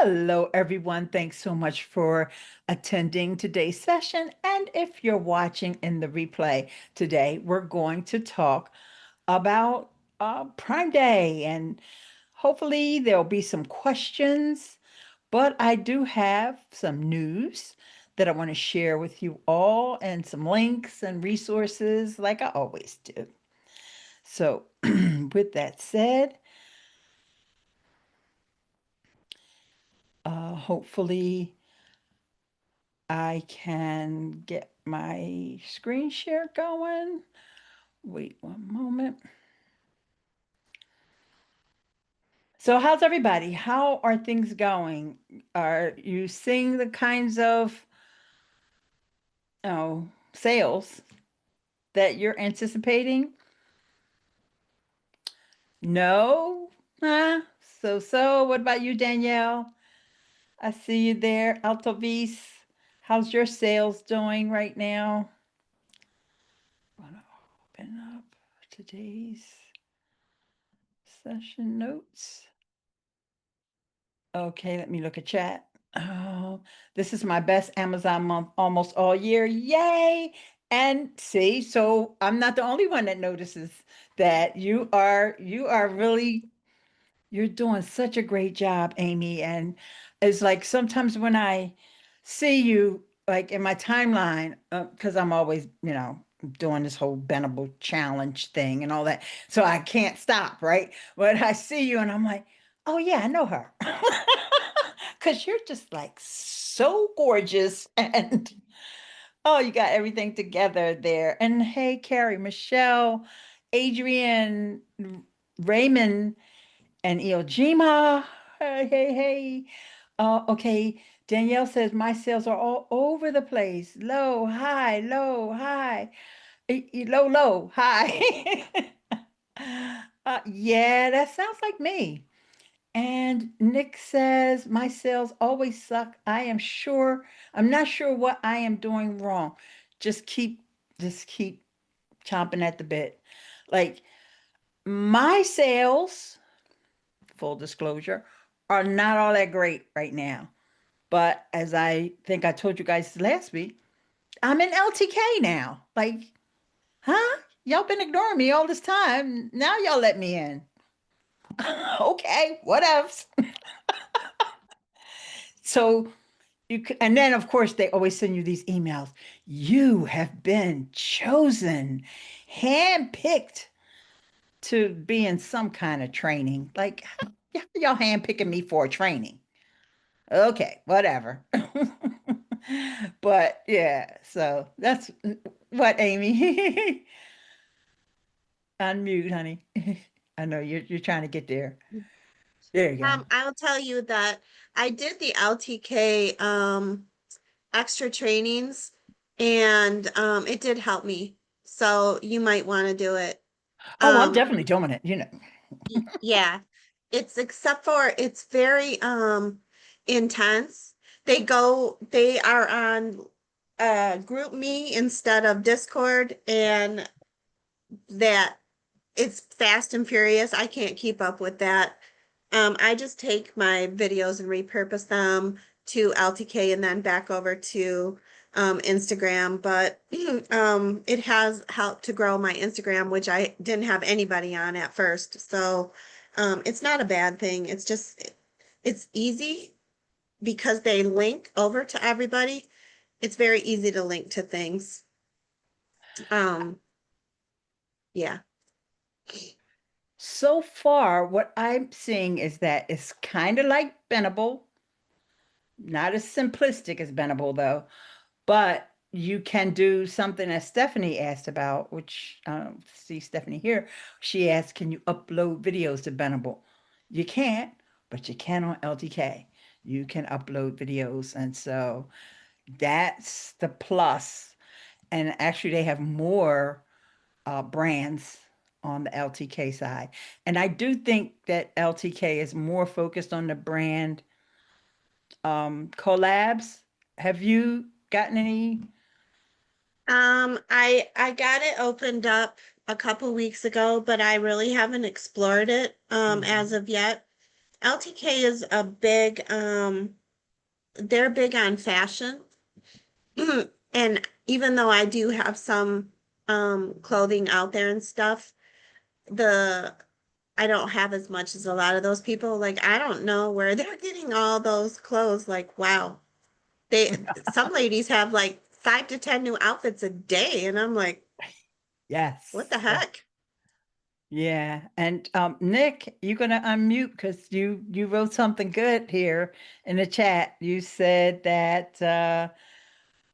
Hello, everyone. Thanks so much for attending today's session. And if you're watching in the replay today, we're going to talk about Prime Day, and hopefully there'll be some questions. But I do have some news that I want to share with you all and some links and resources like I always do. So, with that said, hopefully I can get my screen share going. Wait one moment. So, how's everybody? How are things going? Are you seeing the kinds of sales that you're anticipating? No? Huh? So. What about you, Danielle? I see you there. Altovis, how's your sales doing right now? I'm gonna open up today's session notes. Okay, let me look at chat. Oh, this is my best Amazon month almost all year. Yay! And see, so I'm not the only one that notices that you are really you're doing such a great job, Amy. And it's like sometimes when I see you like in my timeline, because I'm always, doing this whole bendable challenge thing and all that. So I can't stop, right? But I see you and I'm like, oh yeah, I know her. Because you're just like so gorgeous and oh, you got everything together there. And hey, Carrie, Michelle, Adrian, Raymond, and Iojima. Hey. Okay. Danielle says my sales are all over the place. Low, high, low, high. Yeah, that sounds like me. And Nick says my sales always suck. I'm not sure what I am doing wrong. Just keep, just keep chomping at the bit. Like my sales, full disclosure, are not all that great right now. But as I think I told you guys last week, I'm in LTK now. Like, huh? Y'all been ignoring me all this time. Now y'all let me in. Okay, what else? So and then of course they always send you these emails. You have been chosen, handpicked to be in some kind of training. Like, y'all handpicking me for a training. Okay, whatever. But yeah, so that's what, Amy. Unmute, honey. I know you're trying to get there. There you go. I'll tell you that I did the LTK extra trainings and it did help me. So you might want to do it. Oh, I'm Um definitely doing it. yeah. It's except for it's very intense. They are on group me instead of Discord, and that it's fast and furious. I can't keep up with that. I just take my videos and repurpose them to LTK and then back over to Instagram. But it has helped to grow my Instagram, which I didn't have anybody on at first. So it's not a bad thing. It's just, it's easy because they link over to everybody. It's very easy to link to things. Um, yeah. So far, what I'm seeing is that it's kind of like Bendable, not as simplistic as Bendable though, but you can do something that Stephanie asked about, which I don't see Stephanie here. She asked, can you upload videos to Bendable? You can't, but you can on LTK. You can upload videos. And so that's the plus. And actually, they have more brands on the LTK side. And I do think that LTK is more focused on the brand collabs. Have you gotten any? I got it opened up a couple weeks ago, but I really haven't explored it as Mhm. of yet. LTK is a big, they're big on fashion. And even though I do have some clothing out there and stuff, the I don't have as much as a lot of those people. Like I don't know where they're getting all those clothes. Like wow. Some ladies have like 5 to 10 new outfits a day and I'm like, what the Yes. Yes. heck? Yeah. And Nick, you're gonna unmute because you wrote something good here in the chat. You said that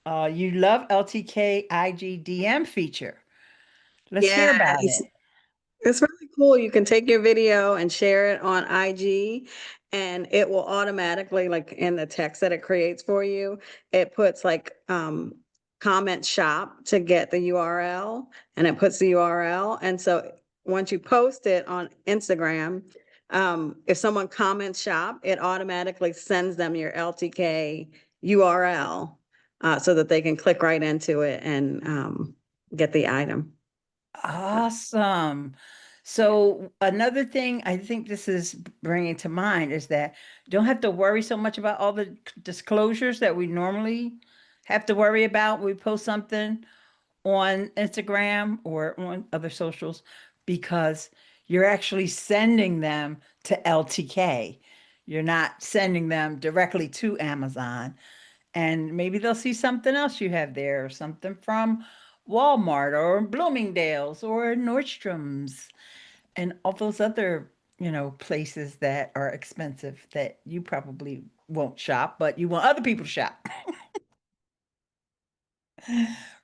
you love LTK IGDM feature. Let's hear Yeah, about it. it's really cool. You can take your video and share it on IG, and it will automatically, like in the text that it creates for you, it puts like comment shop to get the URL, and it puts the URL. And so once you post it on Instagram, if someone comments shop, it automatically sends them your LTK URL so that they can click right into it and get the item. Awesome. Yeah. So another thing I think this is bringing to mind is that don't have to worry so much about all the disclosures that we normally have to worry about when we post something on Instagram or on other socials because you're actually sending them to LTK. You're not sending them directly to Amazon. And maybe they'll see something else you have there, something from Walmart or Bloomingdale's or Nordstrom's and all those other, places that are expensive that you probably won't shop, but you want other people to shop,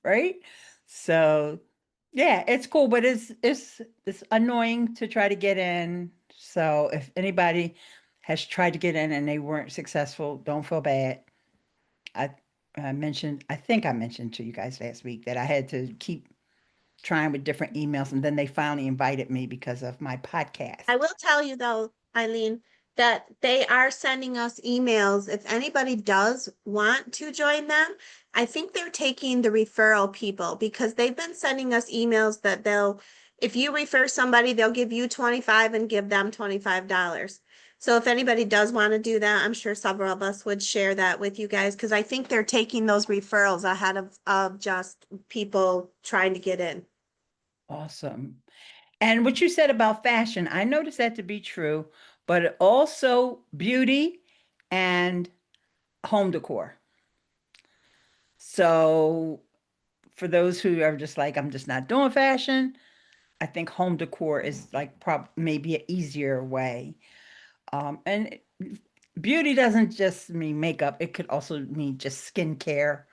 right? So, yeah, it's cool, but it's annoying to try to get in. So, if anybody has tried to get in and they weren't successful, don't feel bad. I I think I mentioned to you guys last week that I had to keep trying with different emails, and then they finally invited me because of my podcast. I will tell you though, Eileen, that they are sending us emails. If anybody does want to join them, I think they're taking the referral people because they've been sending us emails that if you refer somebody, they'll give you 25 and give them $25. So if anybody does want to do that, I'm sure several of us would share that with you guys because I think they're taking those referrals ahead of just people trying to get in. Awesome. And what you said about fashion, I noticed that to be true, but also beauty and home decor. So for those who are just like, I'm just not doing fashion, I think home decor is like maybe an easier way. And beauty doesn't just mean makeup, it could also mean just skincare,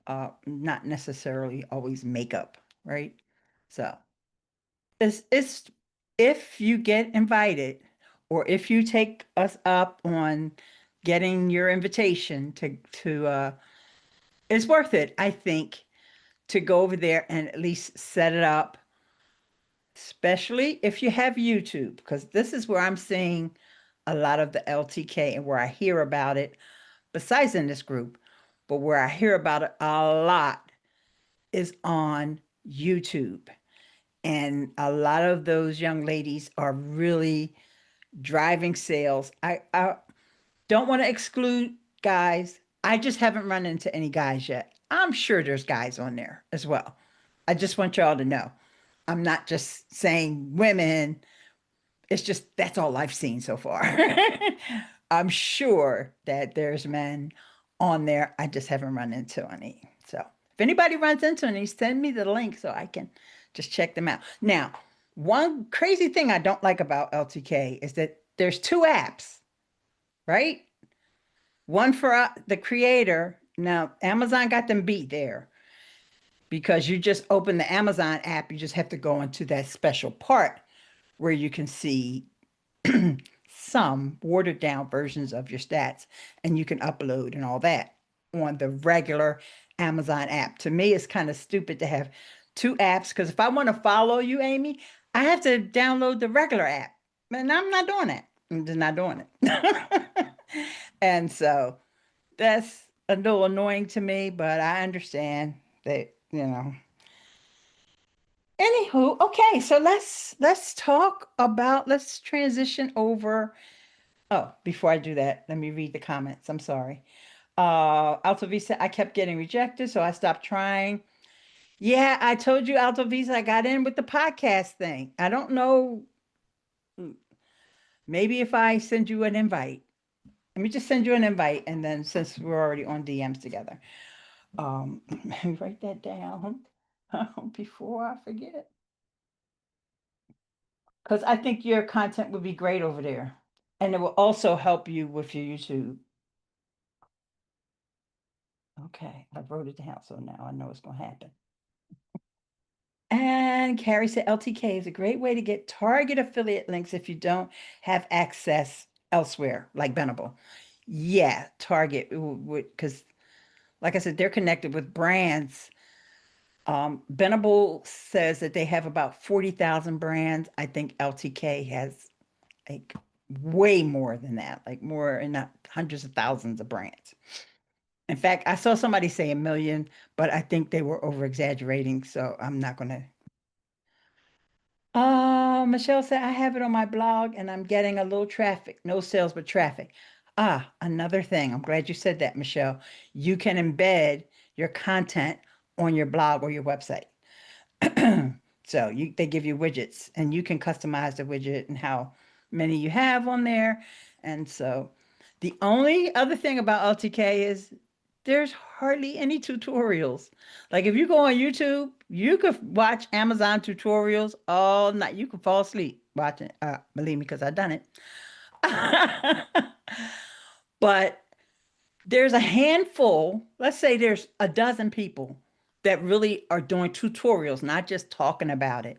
not necessarily always makeup, right? So it's if you get invited or if you take us up on getting your invitation to it's worth it, I think, to go over there and at least set it up, especially if you have YouTube, because this is where I'm seeing a lot of the LTK and where I hear about it, besides in this group, but where I hear about it a lot is on YouTube. And a lot of those young ladies are really driving sales. I don't want to exclude guys. I just haven't run into any guys yet. I'm sure there's guys on there as well. I just want y'all to know. I'm not just saying women. It's just that's all I've seen so far. I'm sure that there's men on there. I just haven't run into any. So if anybody runs into any, send me the link so I can just check them out. Now, one crazy thing I don't like about LTK is that there's two apps, right? One for the creator. Now, Amazon got them beat there because you just open the Amazon app, you just have to go into that special part where you can see some watered down versions of your stats and you can upload and all that on the regular Amazon app. To me, it's kind of stupid to have two apps because if I want to follow you, Amy, I have to download the regular app. And I'm not doing that. I'm just not doing it. And so that's a little annoying to me, but I understand that. Anywho, okay, so let's transition over Oh, before I do that, let me read the comments. I'm sorry. Alto Vista, I kept getting rejected, so I stopped trying. Yeah, I told you, Alto Vista, I got in with the podcast thing. I don't know. Maybe if I send you an invite, let me just send you an invite, and then since we're already on DMs together, let me write that down before I forget. Because I think your content would be great over there, and it will also help you with your YouTube. Okay, I wrote it down, so now I know it's going to happen. And Carrie said LTK is a great way to get Target affiliate links if you don't have access elsewhere, like Venable. Yeah, Target would, because like I said, they're connected with brands. Venable says that they have about 40,000 brands. I think LTK has like way more than that, like more and not hundreds of thousands of brands. In fact, I saw somebody say a million, but I think they were over exaggerating, so I'm not going to. Michelle said, I have it on my blog and I'm getting a little traffic, no sales, but traffic. Ah, another thing. I'm glad you said that, Michelle. You can embed your content on your blog or your website. So they give you widgets and you can customize the widget and how many you have on there. And so the only other thing about LTK is there's hardly any tutorials. Like if you go on YouTube, you could watch Amazon tutorials all night. You could fall asleep watching. Believe me, because I've done it. But there's a handful, let's say there's a dozen people that really are doing tutorials, not just talking about it.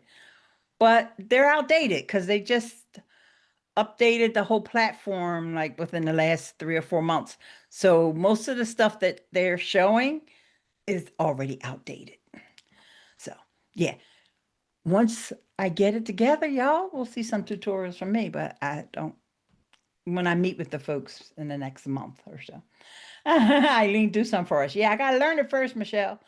But they're outdated because they just updated the whole platform like within the last 3 or 4 months. So most of the stuff that they're showing is already outdated. So yeah, once I get it together, y'all will see some tutorials from me, but I don't when I meet with the folks in the next month or so. Ileane, do some for us. Yeah, I gotta learn it first, Michelle.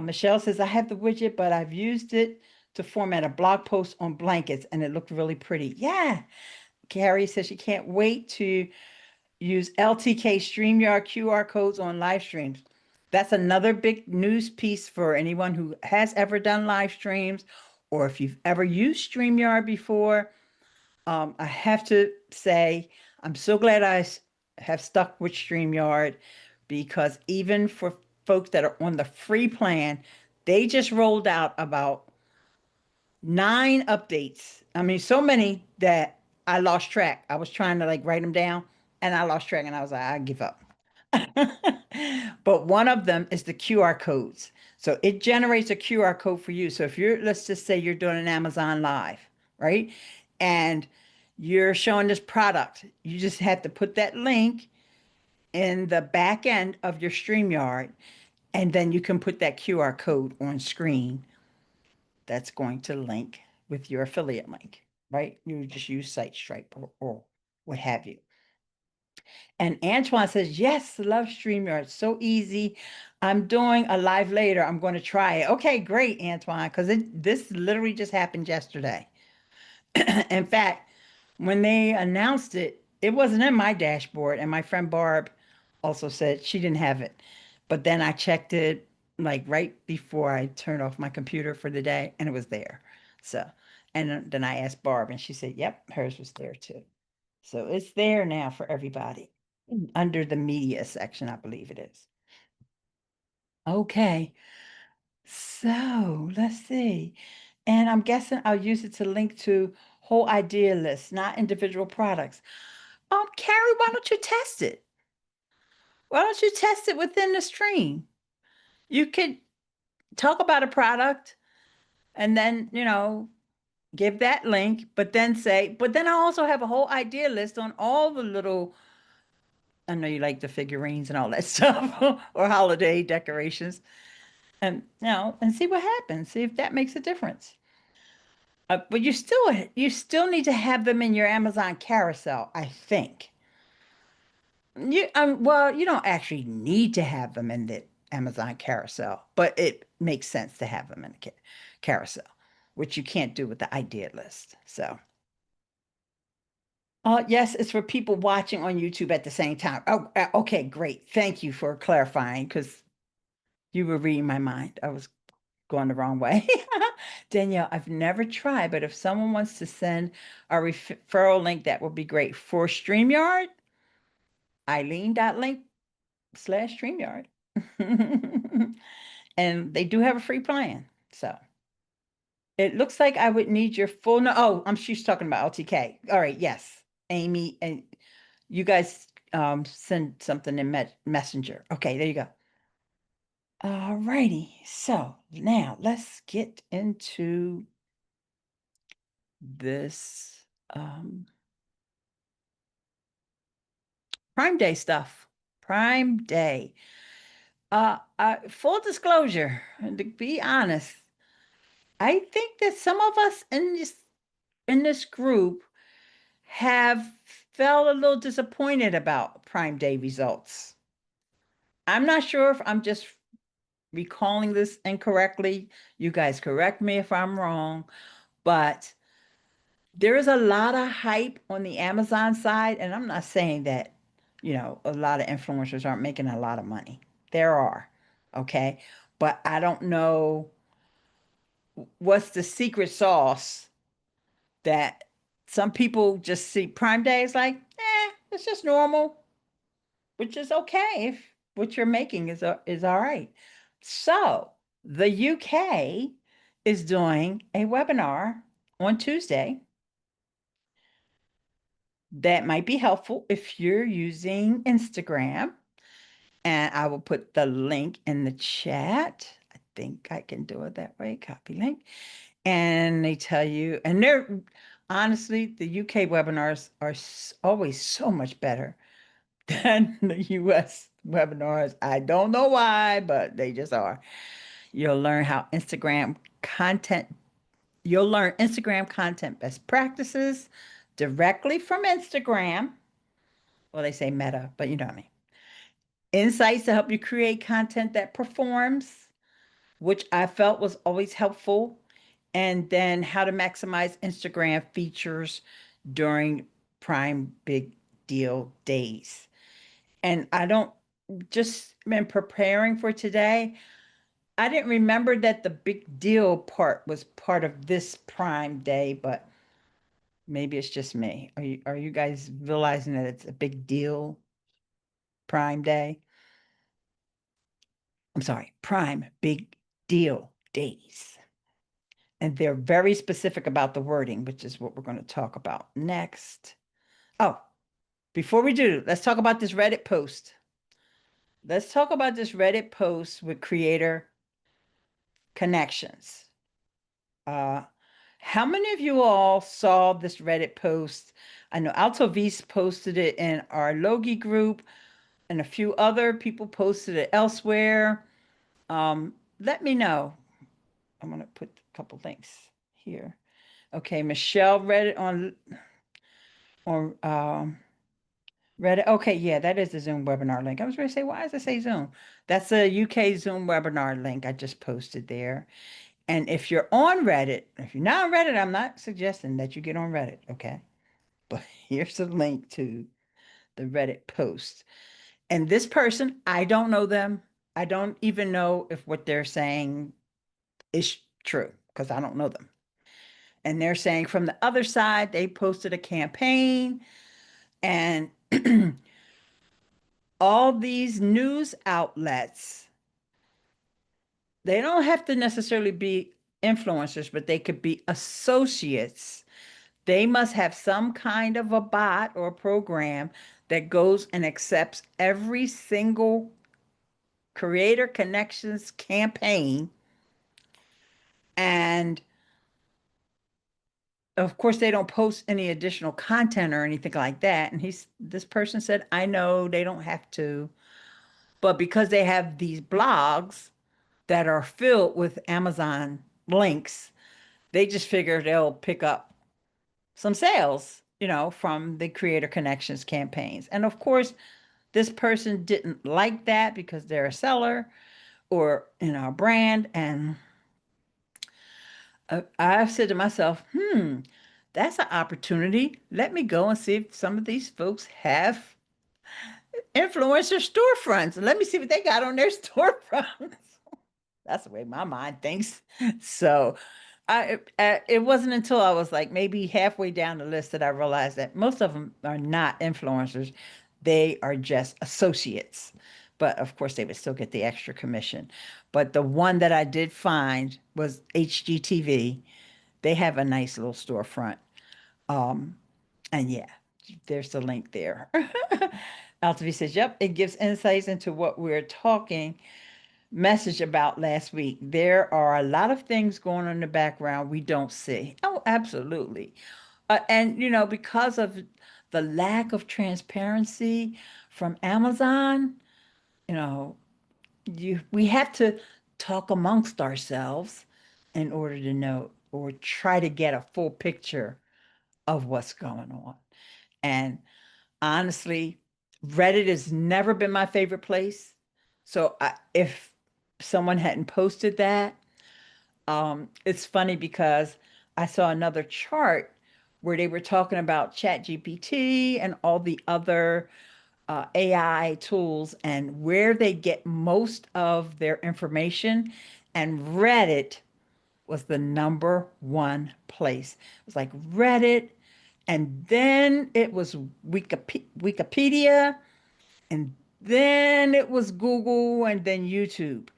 Michelle says, I have the widget, but I've used it to format a blog post on blankets and it looked really pretty. Yeah. Carrie says she can't wait to use LTK StreamYard QR codes on live streams. That's another big news piece for anyone who has ever done live streams or if you've ever used StreamYard before. I have to say, I'm so glad have stuck with StreamYard because even for folks that are on the free plan, they just rolled out about 9 updates. I mean, so many that I lost track. I was trying to like write them down and I lost track and I was like, I give up. But one of them is the QR codes. So it generates a QR code for you. So if you're, let's just say you're doing an Amazon Live, right? And you're showing this product, you just have to put that link in the back end of your StreamYard, and then you can put that QR code on screen that's going to link with your affiliate link, right? You just use SiteStripe or what have you. And Antoine says, yes, love StreamYard. So easy. I'm doing a live later. I'm going to try it. Okay, great, Antoine, because this literally just happened yesterday. In fact, when they announced it, it wasn't in my dashboard. And my friend Barb also said she didn't have it. But then I checked it like right before I turned off my computer for the day and it was there. So, and then I asked Barb and she said, yep, hers was there too. So it's there now for everybody under the media section, I believe it is. Okay. So let's see. And I'm guessing I'll use it to link to whole idea lists, not individual products. Carrie, why don't you test it? Why don't you test it within the stream? You could talk about a product and then, give that link, but then say, but then I also have a whole idea list on all the little, I know you like the figurines and all that stuff or holiday decorations and, and see what happens. See if that makes a difference. But you still need to have them in your Amazon carousel, I think. Well, you don't actually need to have them in the Amazon carousel, but it makes sense to have them in the carousel, which you can't do with the idea list. So, Yes, it's for people watching on YouTube at the same time. Oh, okay, great. Thank you for clarifying because you were reading my mind. I was going the wrong way. Danielle, I've never tried, but if someone wants to send a referral link, that would be great. For StreamYard, Ileane.link/StreamYard. And they do have a free plan. So it looks like I would need your full no. Oh, she's talking about LTK. All right, yes. Amy, and you guys send something in Messenger. Okay, there you go. All righty. So now let's get into this Prime Day stuff. Prime Day. Full disclosure, and to be honest, I think that some of us in this group have felt a little disappointed about Prime Day results. I'm not sure if I'm just recalling this incorrectly. You guys correct me if I'm wrong, but there is a lot of hype on the Amazon side, and I'm not saying that, a lot of influencers aren't making a lot of money. There are, okay? But I don't know what's the secret sauce that some people just see Prime Day is like, it's just normal, which is okay if what you're making is all right. So the UK is doing a webinar on Tuesday that might be helpful if you're using Instagram. And I will put the link in the chat. I think I can do it that way. Copy link. And they tell you, and they're honestly, the UK webinars are always so much better than the US webinars. I don't know why, but they just are. You'll learn how you'll learn Instagram content best practices directly from Instagram. Well, they say Meta, but you know what I mean. Insights to help you create content that performs, which I felt was always helpful. And then how to maximize Instagram features during Prime Big Deal days. And I don't just been preparing for today. I didn't remember that the big deal part was part of this Prime Day, but maybe it's just me. Are you guys realizing that it's a big deal Prime Day? I'm sorry, Prime Big Deal days. And they're very specific about the wording, which is what we're going to talk about next. Oh, before we do, let's talk about this Reddit post. Let's talk about this Reddit post with creator connections. Uh, how many of you all saw this Reddit post? I know Alto V's posted it in our Logi group, and a few other people posted it elsewhere. Let me know. I'm going to put a couple links here. Okay, Michelle read it on Reddit. Okay, yeah, that is the Zoom webinar link. I was going to say, why does it say Zoom? That's a UK Zoom webinar link I just posted there. And if you're on Reddit, if you're not on Reddit, I'm not suggesting that you get on Reddit, okay? But here's the link to the Reddit post. And this person, I don't know them. I don't even know if what they're saying is true because I don't know them. And they're saying from the other side, they posted a campaign and all these news outlets, they don't have to necessarily be influencers, but they could be associates. They must have some kind of a bot or program that goes and accepts every single Creator Connections campaign. And of course, they don't post any additional content or anything like that. And this person said, I know they don't have to, but because they have these blogs that are filled with Amazon links, they just figure they'll pick up some sales, from the Creator Connections campaigns. And of course, this person didn't like that because they're a seller or in our brand. And I said to myself, that's an opportunity. Let me go and see if some of these folks have influencer storefronts. Let me see what they got on their storefronts. That's the way my mind thinks. So it wasn't until I was like maybe halfway down the list that I realized that most of them are not influencers. They are just associates. But of course, they would still get the extra commission. But the one that I did find was HGTV. They have a nice little storefront. Um, and yeah, there's the link there. Altavi says, yep, it gives insights into what we're talking message about last week. There are a lot of things going on in the background we don't see. Oh, absolutely. And, because of the lack of transparency from Amazon, you know, we have to talk amongst ourselves in order to know or try to get a full picture of what's going on. And honestly, Reddit has never been my favorite place. So if someone hadn't posted that, it's funny because I saw another chart where they were talking about ChatGPT and all the other AI tools and where they get most of their information. And Reddit was the number one place. It was like Reddit, and then it was Wikipedia, and then it was Google, and then YouTube.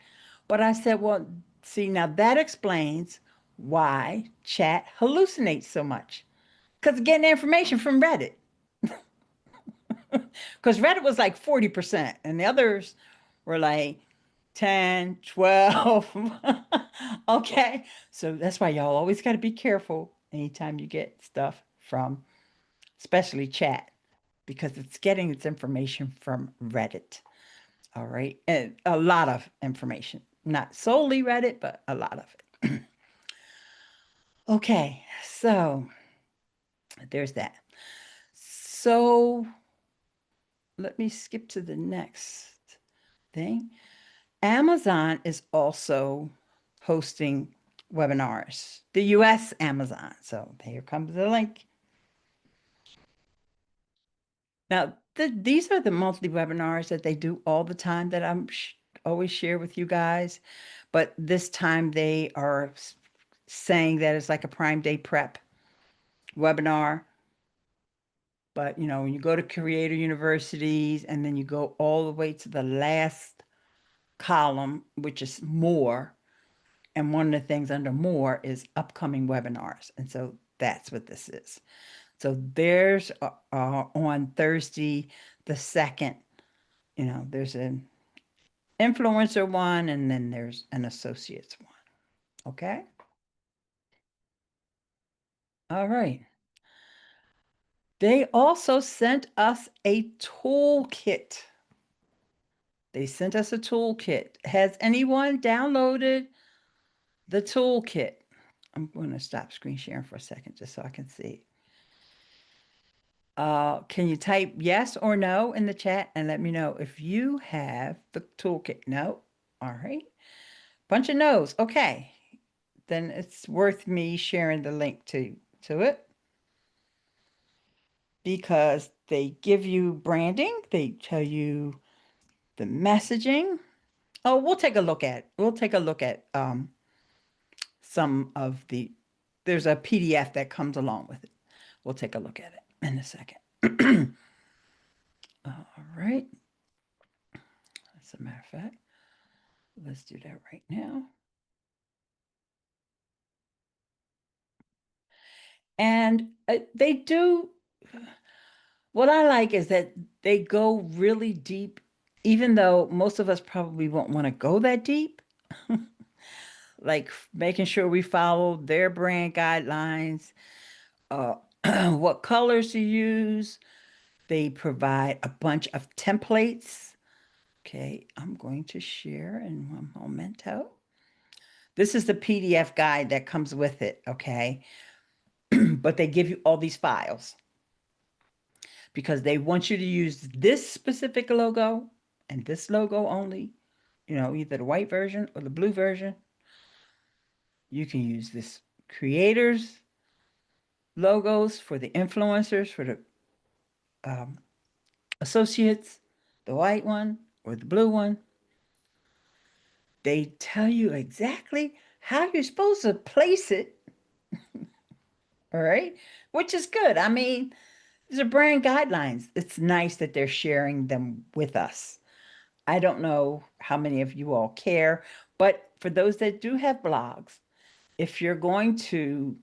But I said, well, see, now that explains why chat hallucinates so much. Because getting information from Reddit. Because Reddit was like 40%, and the others were like 10, 12. Okay. So that's why y'all always got to be careful anytime you get stuff from, especially chat, because it's getting its information from Reddit. All right. And a lot of information, not solely Reddit, but a lot of it. Okay. So there's that. So let me skip to the next thing. Amazon is also hosting webinars, the US Amazon. So here comes the link. Now, these are the monthly webinars that they do all the time that I'm always share with you guys. But this time they are saying that it's like a Prime Day prep webinar. But, when you go to Creator Universities and then you go all the way to the last column, which is more, and one of the things under more is upcoming webinars. And so that's what this is. So there's on Thursday, the 2nd, there's an influencer one and then there's an associates one. Okay. All right. They also sent us a toolkit. They sent us a toolkit. Has anyone downloaded the toolkit? I'm going to stop screen sharing for a second just so I can see. Can you type yes or no in the chat and let me know if you have the toolkit? No. All right. Bunch of no's. Okay. Then it's worth me sharing the link to it because they give you branding. They tell you the messaging. Oh, we'll take a look at some of there's a PDF that comes along with it. We'll take a look at it in a second. All right. As a matter of fact, let's do that right now. And they do, what I like is that they go really deep, even though most of us probably won't want to go that deep. Like making sure we follow their brand guidelines, uh, what colors to use. They provide a bunch of templates. Okay, I'm going to share in one momento. This is the PDF guide that comes with it, okay? But they give you all these files because they want you to use this specific logo and this logo only, either the white version or the blue version. You can use this creators logos for the influencers, for the um, associates, the white one or the blue one. They tell you exactly how you're supposed to place it, all right? Which is good. I mean, these are brand guidelines. It's nice that they're sharing them with us. I don't know how many of you all care, but for those that do have blogs, if you're going to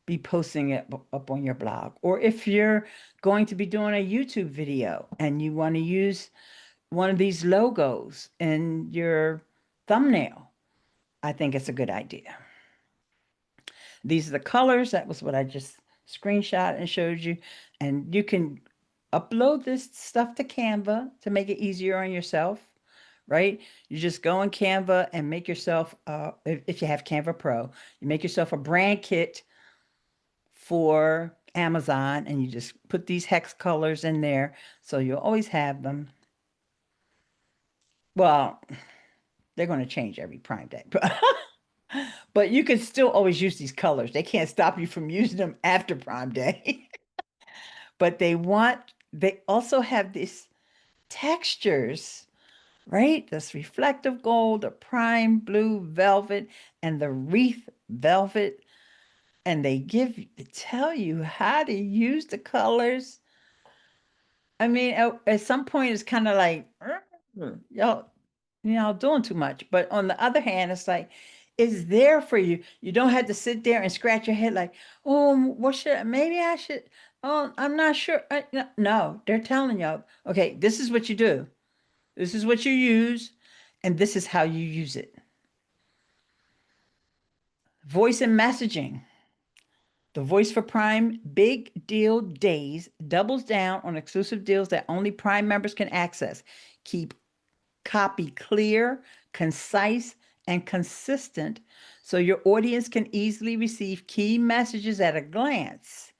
be posting it up on your blog, or if you're going to be doing a YouTube video and you want to use one of these logos in your thumbnail, I think it's a good idea. These are the colors. That was what I just screenshot and showed you. And you can upload this stuff to Canva to make it easier on yourself, right? You just go in Canva and make yourself, if you have Canva Pro, you make yourself a brand kit for Amazon and you just put these hex colors in there. So you'll always have them. Well, they're going to change every Prime Day. But you can still always use these colors. They can't stop you from using them after Prime Day. But they also have these textures, right? This reflective gold, the prime blue velvet, and the wreath velvet. And they tell you how to use the colors. I mean, at some point, it's kind of like, y'all, doing too much. But on the other hand, it's like, it's there for you. You don't have to sit there and scratch your head like, oh, maybe I should, oh, I'm not sure. No, they're telling you, okay, this is what you do. This is what you use, and this is how you use it. Voice and messaging. The Voice for Prime Big Deal Days doubles down on exclusive deals that only Prime members can access. Keep copy clear, concise, and consistent so your audience can easily receive key messages at a glance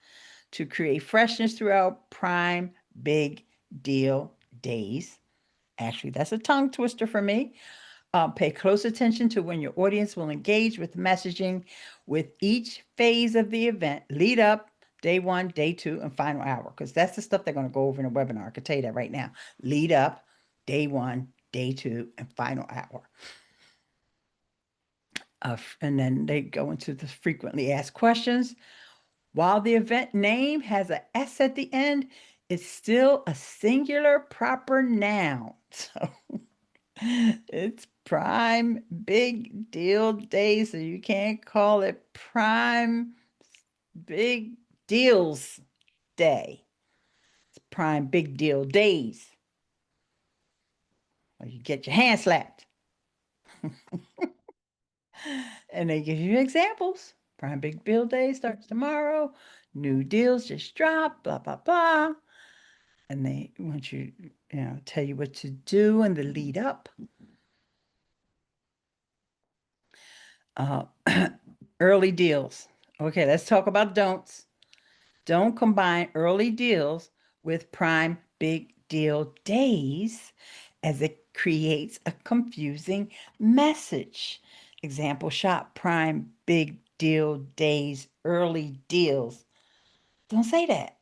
to create freshness throughout Prime Big Deal Days. Actually, that's a tongue twister for me. Pay close attention to when your audience will engage with messaging with each phase of the event, lead up, day one, day two, and final hour, because that's the stuff they're going to go over in a webinar. I can tell you that right now. Lead up, day one, day two, and final hour. And then they go into the frequently asked questions. While the event name has an S at the end, it's still a singular proper noun. So it's Prime Big Deal Day, so you can't call it Prime Big Deals Day. It's Prime Big Deal Days. Or you get your hand slapped. And they give you examples. Prime Big Deal Day starts tomorrow. New deals just dropped, blah, blah, blah. And they want you, tell you what to do in the lead up. Early deals. Okay, let's talk about don'ts. Don't combine early deals with Prime Big Deal Days as it creates a confusing message. Example, shop Prime Big Deal Days early deals. Don't say that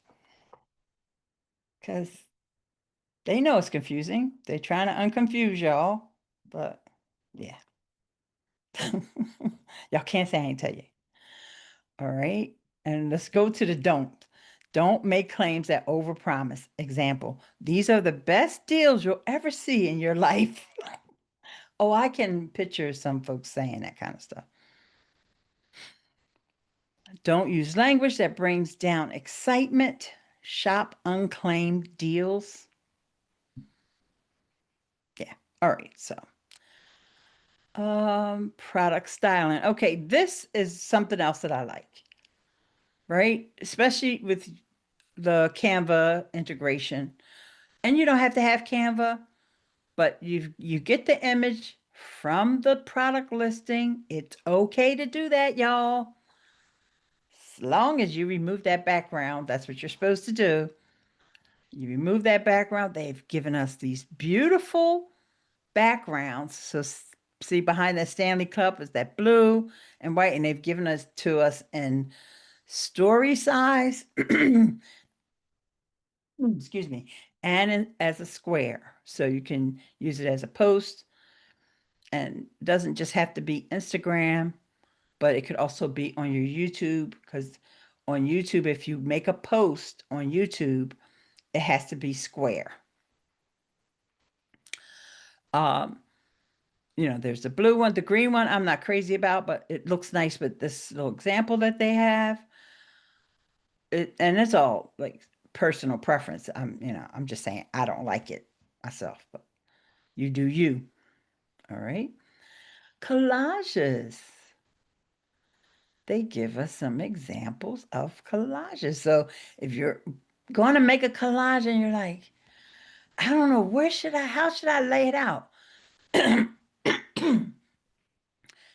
because they know it's confusing. They're trying to unconfuse y'all, but yeah. Y'all can't say I ain't tell you. All right. And let's go to the don't. Don't make claims that overpromise. Example, these are the best deals you'll ever see in your life. Oh, I can picture some folks saying that kind of stuff. Don't use language that brings down excitement. Shop unclaimed deals. Yeah. All right. So, product styling. Okay. This is something else that I like, right? Especially with the Canva integration. And you don't have to have Canva, but you get the image from the product listing. It's okay to do that, y'all. As long as you remove that background, that's what you're supposed to do. You remove that background. They've given us these beautiful backgrounds. So see behind that Stanley Cup is that blue and white, and they've given us to us in story size, excuse me, and as a square. So you can use it as a post, and it doesn't just have to be Instagram, but it could also be on your YouTube, because on YouTube, if you make a post on YouTube, it has to be square. Um, there's the blue one, the green one, I'm not crazy about, but it looks nice with this little example that they have. And it's all like personal preference. I'm just saying I don't like it myself, but you do you. All right. Collages. They give us some examples of collages. So if you're going to make a collage and you're like, I don't know, how should I lay it out?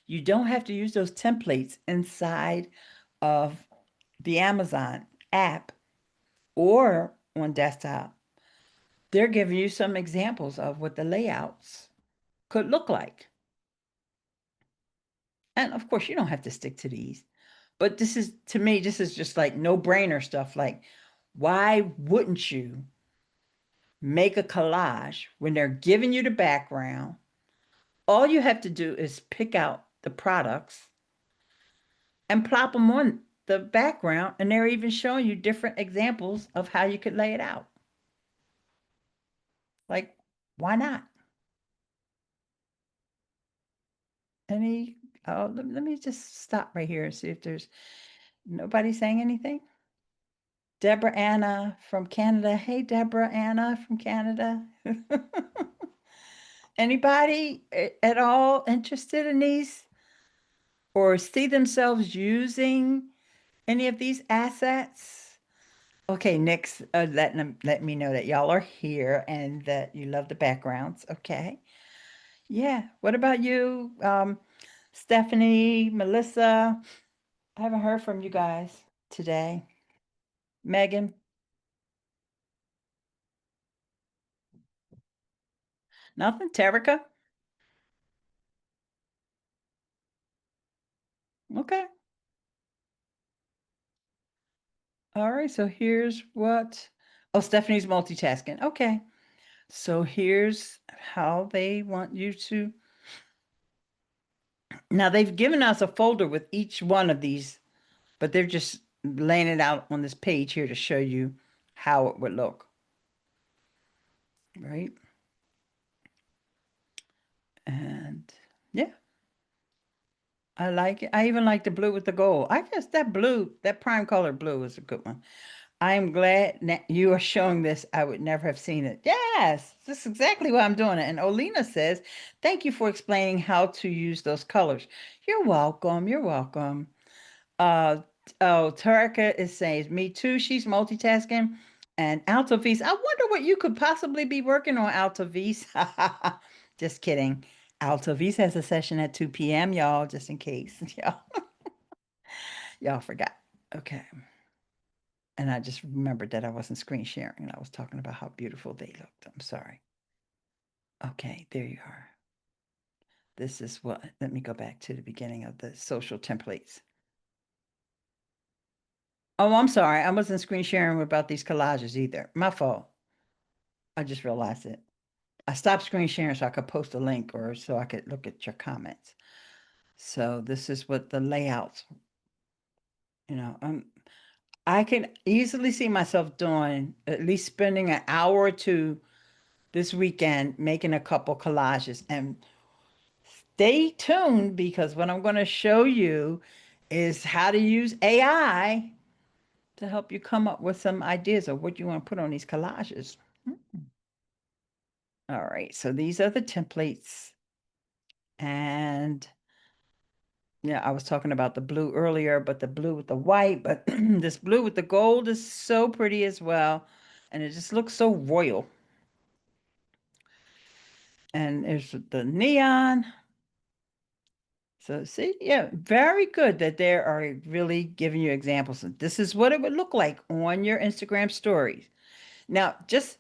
You don't have to use those templates inside of the Amazon app or on desktop. They're giving you some examples of what the layouts could look like. And of course, you don't have to stick to these. But to me, this is just like no-brainer stuff. Like, why wouldn't you make a collage when they're giving you the background? All you have to do is pick out the products and plop them on the background, and they're even showing you different examples of how you could lay it out. Like, why not? Any, let me just stop right here and see if there's nobody saying anything. Deborah Anna from Canada. Hey, Deborah Anna from Canada. Anybody at all interested in these or see themselves using any of these assets? Okay, Nick's let me know that y'all are here and that you love the backgrounds. Okay. Yeah. What about you, Stephanie, Melissa? I haven't heard from you guys today. Megan? Nothing? Terica? Okay. All right. So here's what. Oh, Stephanie's multitasking. Okay. So here's how they want you to. Now they've given us a folder with each one of these, but they're just laying it out on this page here to show you how it would look. Right? And yeah, I like it. I even like the blue with the gold. I guess that blue, that prime color blue is a good one. I am glad that you are showing this. I would never have seen it. Yes, this is exactly why I'm doing it. And Olina says, thank you for explaining how to use those colors. You're welcome. You're welcome. Uh, oh, Tarika is saying, me too. She's multitasking. And Alto V's, I wonder what you could possibly be working on, Alto V's. Just kidding. Alto V's has a session at 2 p.m., y'all, just in case. Y'all forgot. Okay. And I just remembered that I wasn't screen sharing. I was talking about how beautiful they looked. I'm sorry. Okay, there you are. This is what, let me go back to the beginning of the social templates. Oh, I'm sorry. I wasn't screen sharing about these collages either. My fault. I just realized it. I stopped screen sharing so I could post a link or so I could look at your comments. So this is what the layouts, you know, I can easily see myself doing at least spending an hour or two this weekend making a couple collages, and stay tuned because what I'm going to show you is how to use AI to help you come up with some ideas of what you want to put on these collages. All right, so these are the templates. And yeah, I was talking about the blue earlier, but the blue with the white, but this blue with the gold is so pretty as well. And it just looks so royal. And there's the neon. So see, yeah, very good that they are really giving you examples. This is what it would look like on your Instagram stories. Now, just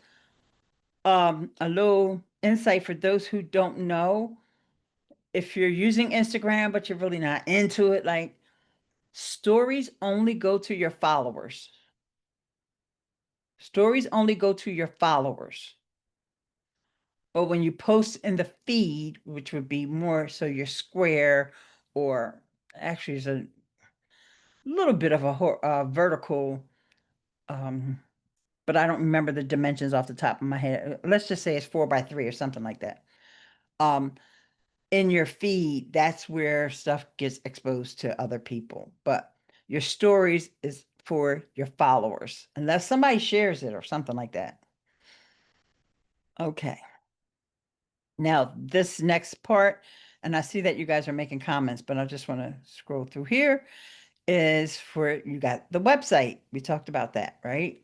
a little insight for those who don't know. If you're using Instagram, but you're really not into it, like Stories only go to your followers. Stories only go to your followers. But when you post in the feed, which would be more so your square, or actually is a little bit of a vertical, um, but I don't remember the dimensions off the top of my head. Let's just say it's 4 by 3 or something like that. Um, in your feed, that's where stuff gets exposed to other people. But your stories is for your followers, unless somebody shares it or something like that. Okay. Now, this next part, and I see that you guys are making comments, but I just want to scroll through here, is for you got the website. We talked about that, right?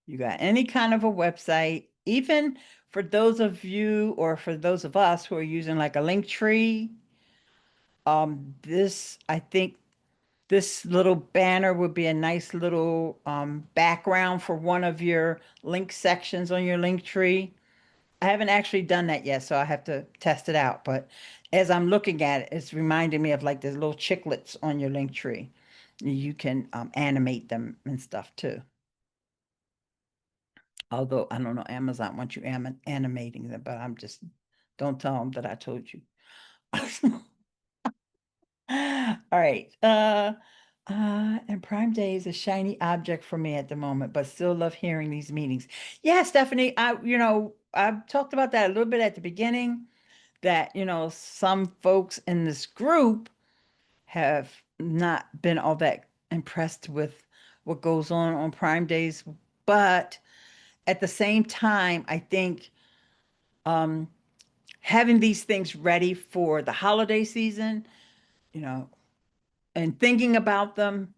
You got any kind of a website, even for those of you or for those of us who are using like a link tree. This, I think this little banner would be a nice little background for one of your link sections on your link tree. I haven't actually done that yet, so I have to test it out. But as I'm looking at it, it's reminding me of like the little chiclets on your link tree. You can animate them and stuff too. Although I don't know, Amazon wants you animating them, but I'm just, don't tell them that I told you. All right. And Prime Day is a shiny object for me at the moment, but still love hearing these meetings. Yeah, Stephanie, I've talked about that a little bit at the beginning, that, some folks in this group have not been all that impressed with what goes on Prime Days. But at the same time, I think um, having these things ready for the holiday season, you know, and thinking about them.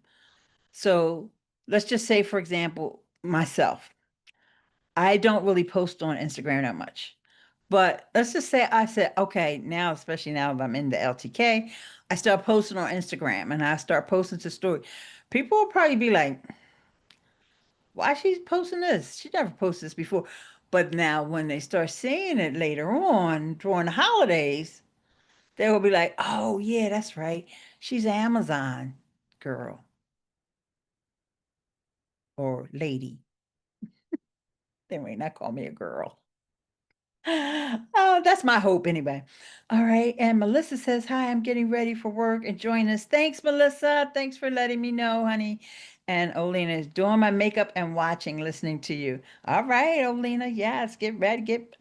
So let's just say, for example, myself, I don't really post on Instagram that much. But let's just say I said, okay, now, especially now that I'm in the LTK, I start posting on Instagram and I start posting to story. People will probably be like, why she's posting this? She never posted this before. But now when they start seeing it later on during the holidays, they will be like, oh yeah, that's right. She's an Amazon girl or lady. They may not call me a girl. Oh, that's my hope anyway. All right. And Melissa says, hi, I'm getting ready for work and join us. Thanks, Melissa. Thanks for letting me know, honey. And Olena is doing my makeup and watching, listening to you. All right, Olena. Yes, get ready, get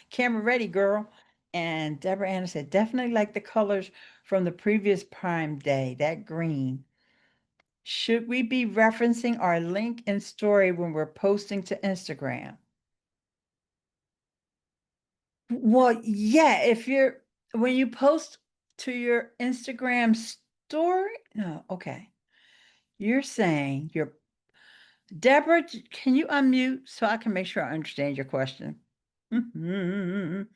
camera ready, girl. And Deborah Anna said, definitely like the colors from the previous Prime Day, that green. Should we be referencing our link and story when we're posting to Instagram? Well, yeah, if you're when you post to your Instagram story, no, okay. You're saying you're Deborah, can you unmute so I can make sure I understand your question? Mhm.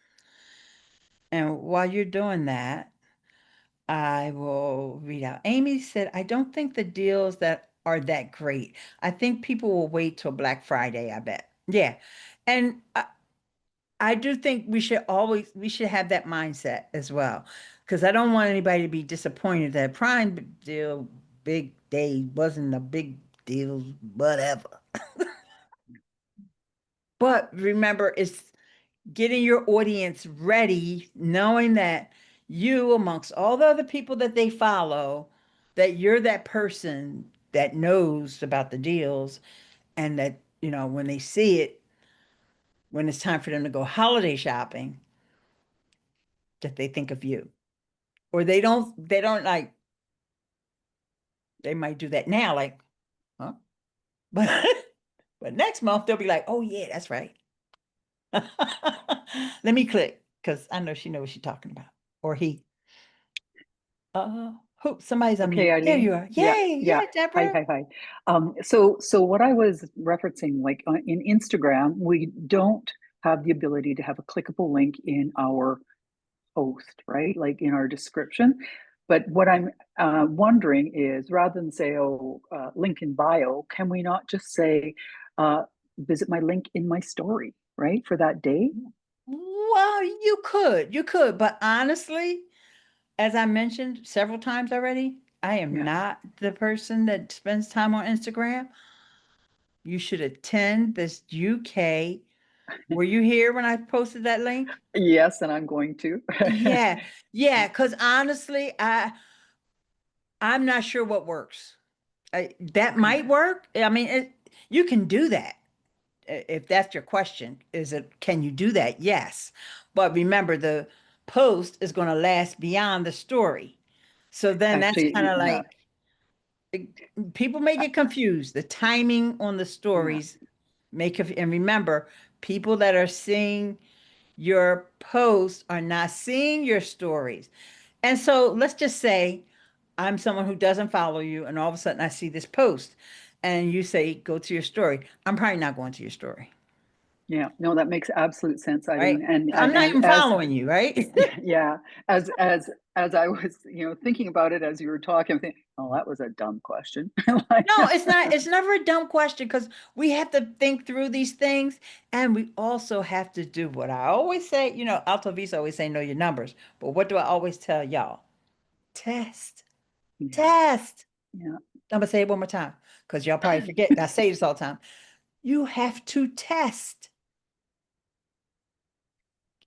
And while you're doing that, I will read out. Amy said, I don't think the deals that are that great. I think people will wait till Black Friday, I bet. Yeah. And I do think we should have that mindset as well. Because I don't want anybody to be disappointed that Prime deal, big day wasn't a big deal, whatever. But remember, it's getting your audience ready, knowing that you, amongst all the other people that they follow, that you're that person that knows about the deals, and that, when they see it, when it's time for them to go holiday shopping, that they think of you. Or they don't like, they might do that now, like, huh? But but next month they'll be like, oh yeah, that's right. Let me click, because I know she knows what she's talking about. Or he. Hope somebody's on Okay, mute. There you Eileen. are. Yeah, Yay, yeah. yeah, Hi, Deborah. hi, hi. So what I was referencing, like in Instagram, we don't have the ability to have a clickable link in our post, right? Like in our description. But what I'm wondering is, rather than say, oh, link in bio, can we not just say, uh, visit my link in my story, right, for that day? Well, you could, but honestly, as I mentioned several times already, I am Yes. not the person that spends time on Instagram. You should attend this UK. Were you here when I posted that link? Yes, and I'm going to. Yeah, yeah, because honestly, I'm not sure what works. That Okay. might work. I mean, you can do that. If that's your question, can you do that? Yes. But remember, the post is going to last beyond the story. So then that's kind Actually, of yeah, like people may get confused. The timing on the yeah. stories and remember, people that are seeing your posts are not seeing your stories. And so let's just say I'm someone who doesn't follow you, and all of a sudden I see this post and you say, go to your story. I'm probably not going to your story, Yeah, no, that makes absolute sense, right? Eileen. And I'm not even as following you, right? yeah, as I was, thinking about it as you were talking, I'm thinking, oh, that was a dumb question. Like, No, it's not. It's never a dumb question because we have to think through these things, and we also have to do what I always say. Alto Visa always say know your numbers, but what do I always tell y'all? Test, yeah, test. yeah. I'm gonna say it one more time because y'all probably forget. I say this all the time. You have to test,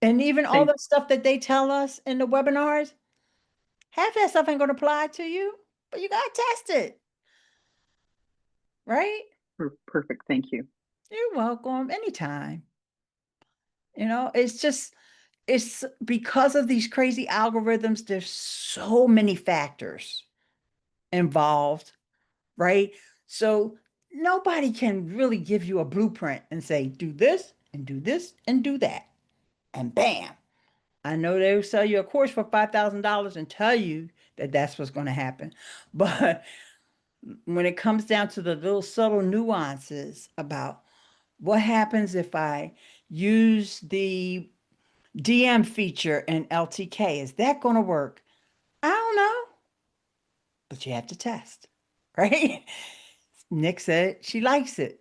and even all Thank, the stuff that they tell us in the webinars, half that stuff ain't gonna apply to you, but you gotta test it, right? perfect. Thank you. You're welcome anytime. It's just it's because of these crazy algorithms, there's so many factors involved, right? So nobody can really give you a blueprint and say, do this and do this and do that. And bam. I know they'll sell you a course for $5,000 and tell you that that's what's going to happen. But when it comes down to the little subtle nuances about what happens if I use the DM feature in LTK. Is that going to work? I don't know, but you have to test, right? Nick said she likes it.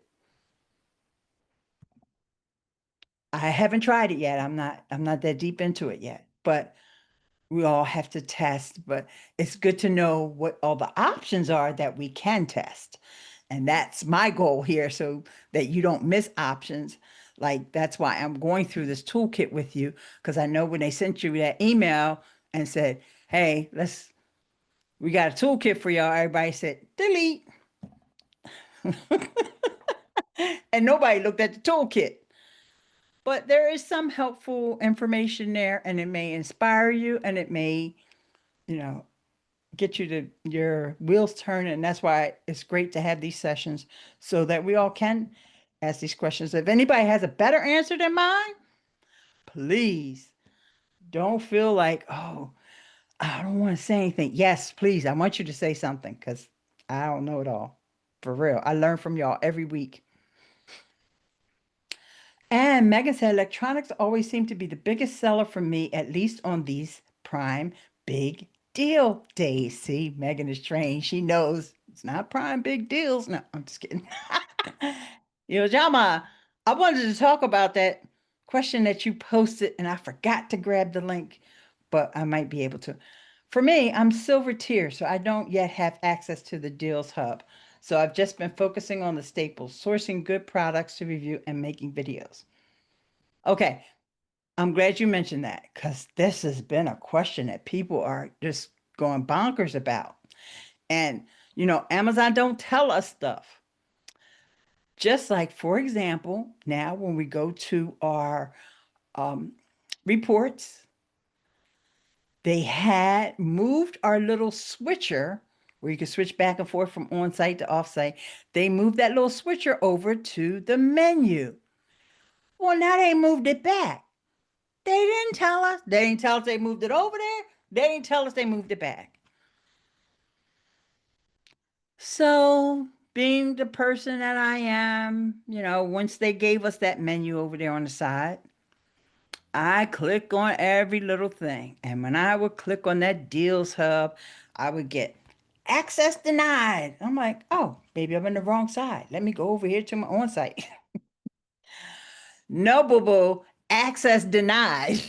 I haven't tried it yet. I'm not that deep into it yet, but we all have to test, but it's good to know what all the options are that we can test. And that's my goal here so that you don't miss options. Like that's why I'm going through this toolkit with you because I know when they sent you that email and said, "Hey, we got a toolkit for y'all." Everybody said, "Delete." And nobody looked at the toolkit. But there is some helpful information there and it may inspire you and it may, you know, get you to your wheels turning. And that's why it's great to have these sessions so that we all can ask these questions. If anybody has a better answer than mine, please don't feel like, oh, I don't want to say anything. Yes, please. I want you to say something because I don't know it all. For real. I learn from y'all every week. And Megan said, electronics always seem to be the biggest seller for me, at least on these Prime Big Deal days. See, Megan is trained. She knows it's not Prime Big Deals. No, I'm just kidding. Jama, I wanted to talk about that question that you posted, and I forgot to grab the link, but I might be able to. For me, I'm silver tier, so I don't yet have access to the Deals Hub. So I've just been focusing on the staples, sourcing good products to review and making videos. Okay, I'm glad you mentioned that because this has been a question that people are just going bonkers about. And, Amazon don't tell us stuff. Just like, for example, now when we go to our um, reports, they had moved our little switcher where you can switch back and forth from on-site to off-site. They moved that little switcher over to the menu. Well, now they moved it back. They didn't tell us. They didn't tell us they moved it over there. They didn't tell us they moved it back. So, being the person that I am, once they gave us that menu over there on the side, I click on every little thing. And when I would click on that deals hub, I would get access denied. I'm like, oh, maybe I'm on the wrong side. Let me go over here to my on site. No, boo boo, access denied.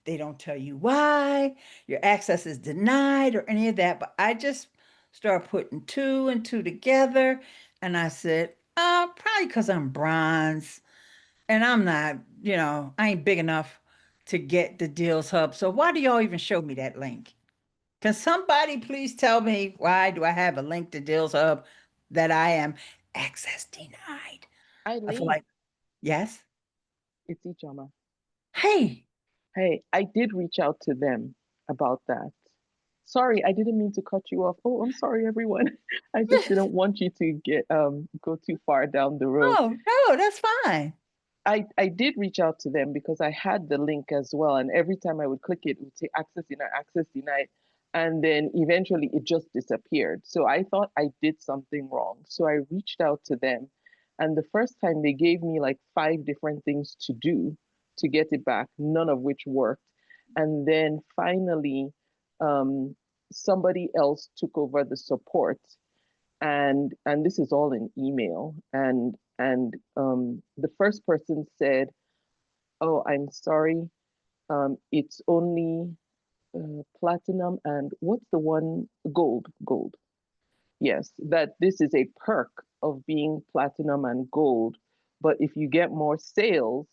They don't tell you why your access is denied or any of that. But I just started putting two and two together. And I said, probably because I'm bronze and I'm not, I ain't big enough to get the Deals Hub. So why do y'all even show me that link? Can somebody please tell me why do I have a link to Deals Hub that I am access denied? I feel Eileen, like, yes. it's Ijoma. Hey, Hey, I did reach out to them about that. Sorry, I didn't mean to cut you off. Oh, I'm sorry, everyone. I just didn't want you to get go too far down the road. oh, no, that's fine. I did reach out to them because I had the link as well, and every time I would click it, it would say access denied, and then eventually it just disappeared. So I thought I did something wrong. So I reached out to them, and the first time they gave me like five different things to do to get it back, none of which worked. And then finally, um, somebody else took over the support, and this is all in email, and the first person said, oh, I'm sorry, it's only platinum, and what's the one, gold, yes, that this is a perk of being platinum and gold, but if you get more sales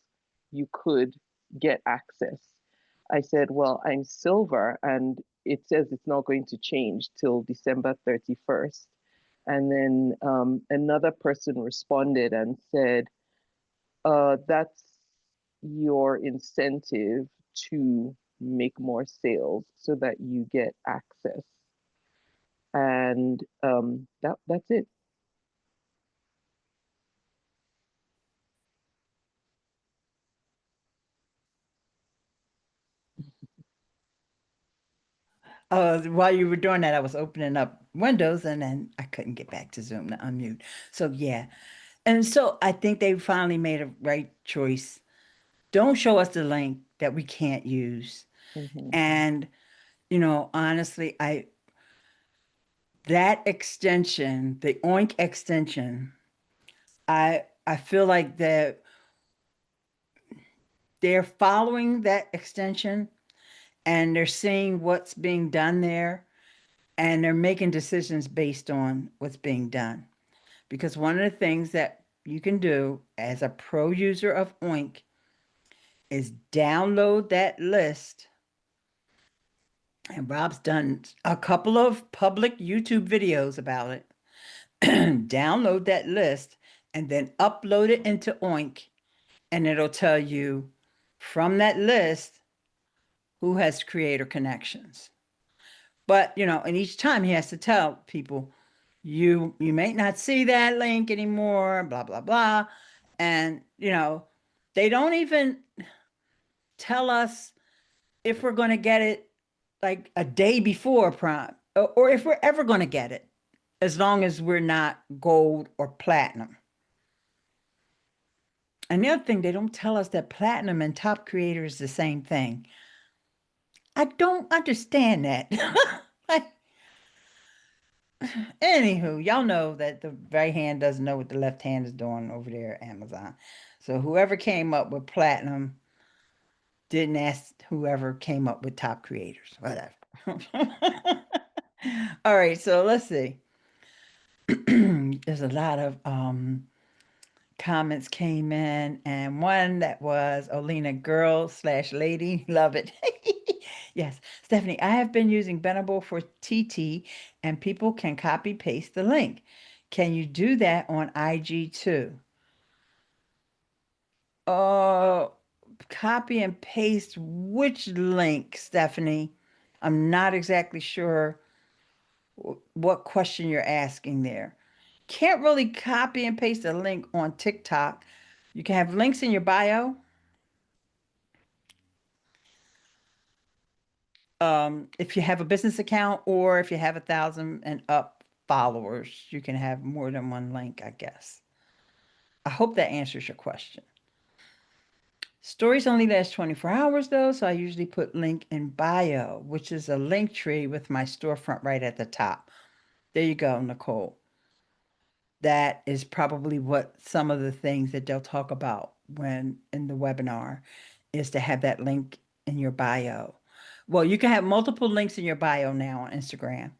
you could get access. I said, well, I'm silver and it says it's not going to change till December 31st. And then another person responded and said, that's your incentive to make more sales so that you get access. And that's it. While you were doing that, I was opening up Windows and then I couldn't get back to Zoom to unmute. So, yeah. And so I think they finally made a right choice. Don't show us the link that we can't use. Hmm. And, honestly, that extension, the OINK extension, I feel like that they're following that extension and they're seeing what's being done there and they're making decisions based on what's being done. Because one of the things that you can do as a pro user of OINK is download that list. And Rob's done a couple of public YouTube videos about it. Download that list and then upload it into OINK, and it'll tell you from that list who has creator connections. But, and each time he has to tell people, you may not see that link anymore, blah, blah, blah. And, they don't even tell us if we're going to get it like a day before Prime or if we're ever going to get it, as long as we're not gold or platinum. And the other thing, they don't tell us that platinum and top creator is the same thing. I don't understand that. Like, anywho, y'all know that the right hand doesn't know what the left hand is doing over there at Amazon. So whoever came up with platinum didn't ask whoever came up with top creators. Whatever. All right, so let's see. There's a lot of comments came in, and one that was Olena girl slash lady. Love it. Yes, Stephanie, I have been using Benable for TT, and people can copy paste the link. Can you do that on IG too? Uh, Copy and paste which link, Stephanie? I'm not exactly sure what question you're asking there. Can't really copy and paste a link on TikTok. You can have links in your bio. If you have a business account or if you have 1,000 and up followers, you can have more than one link, I guess. I hope that answers your question. Stories only last 24 hours though, so I usually put link in bio, which is a link tree with my storefront right at the top. There you go, Nicole. That is probably what some of the things that they'll talk about when in the webinar is to have that link in your bio. Well, you can have multiple links in your bio now on Instagram,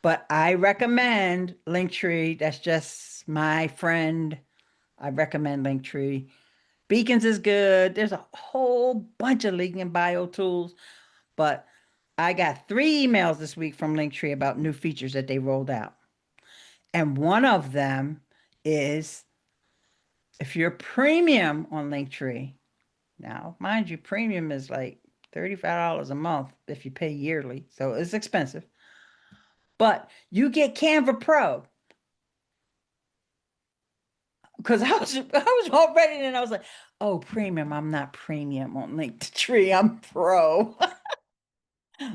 but I recommend Linktree. That's just my friend. I recommend Linktree. Beacons is good. There's a whole bunch of link and bio tools, but I got 3 emails this week from Linktree about new features that they rolled out. And one of them is if you're premium on Linktree, now, mind you, premium is like $35 a month if you pay yearly, so it's expensive. But you get Canva Pro. Because I was all ready and I was like, oh, premium. I'm not premium on Linktree. I'm pro.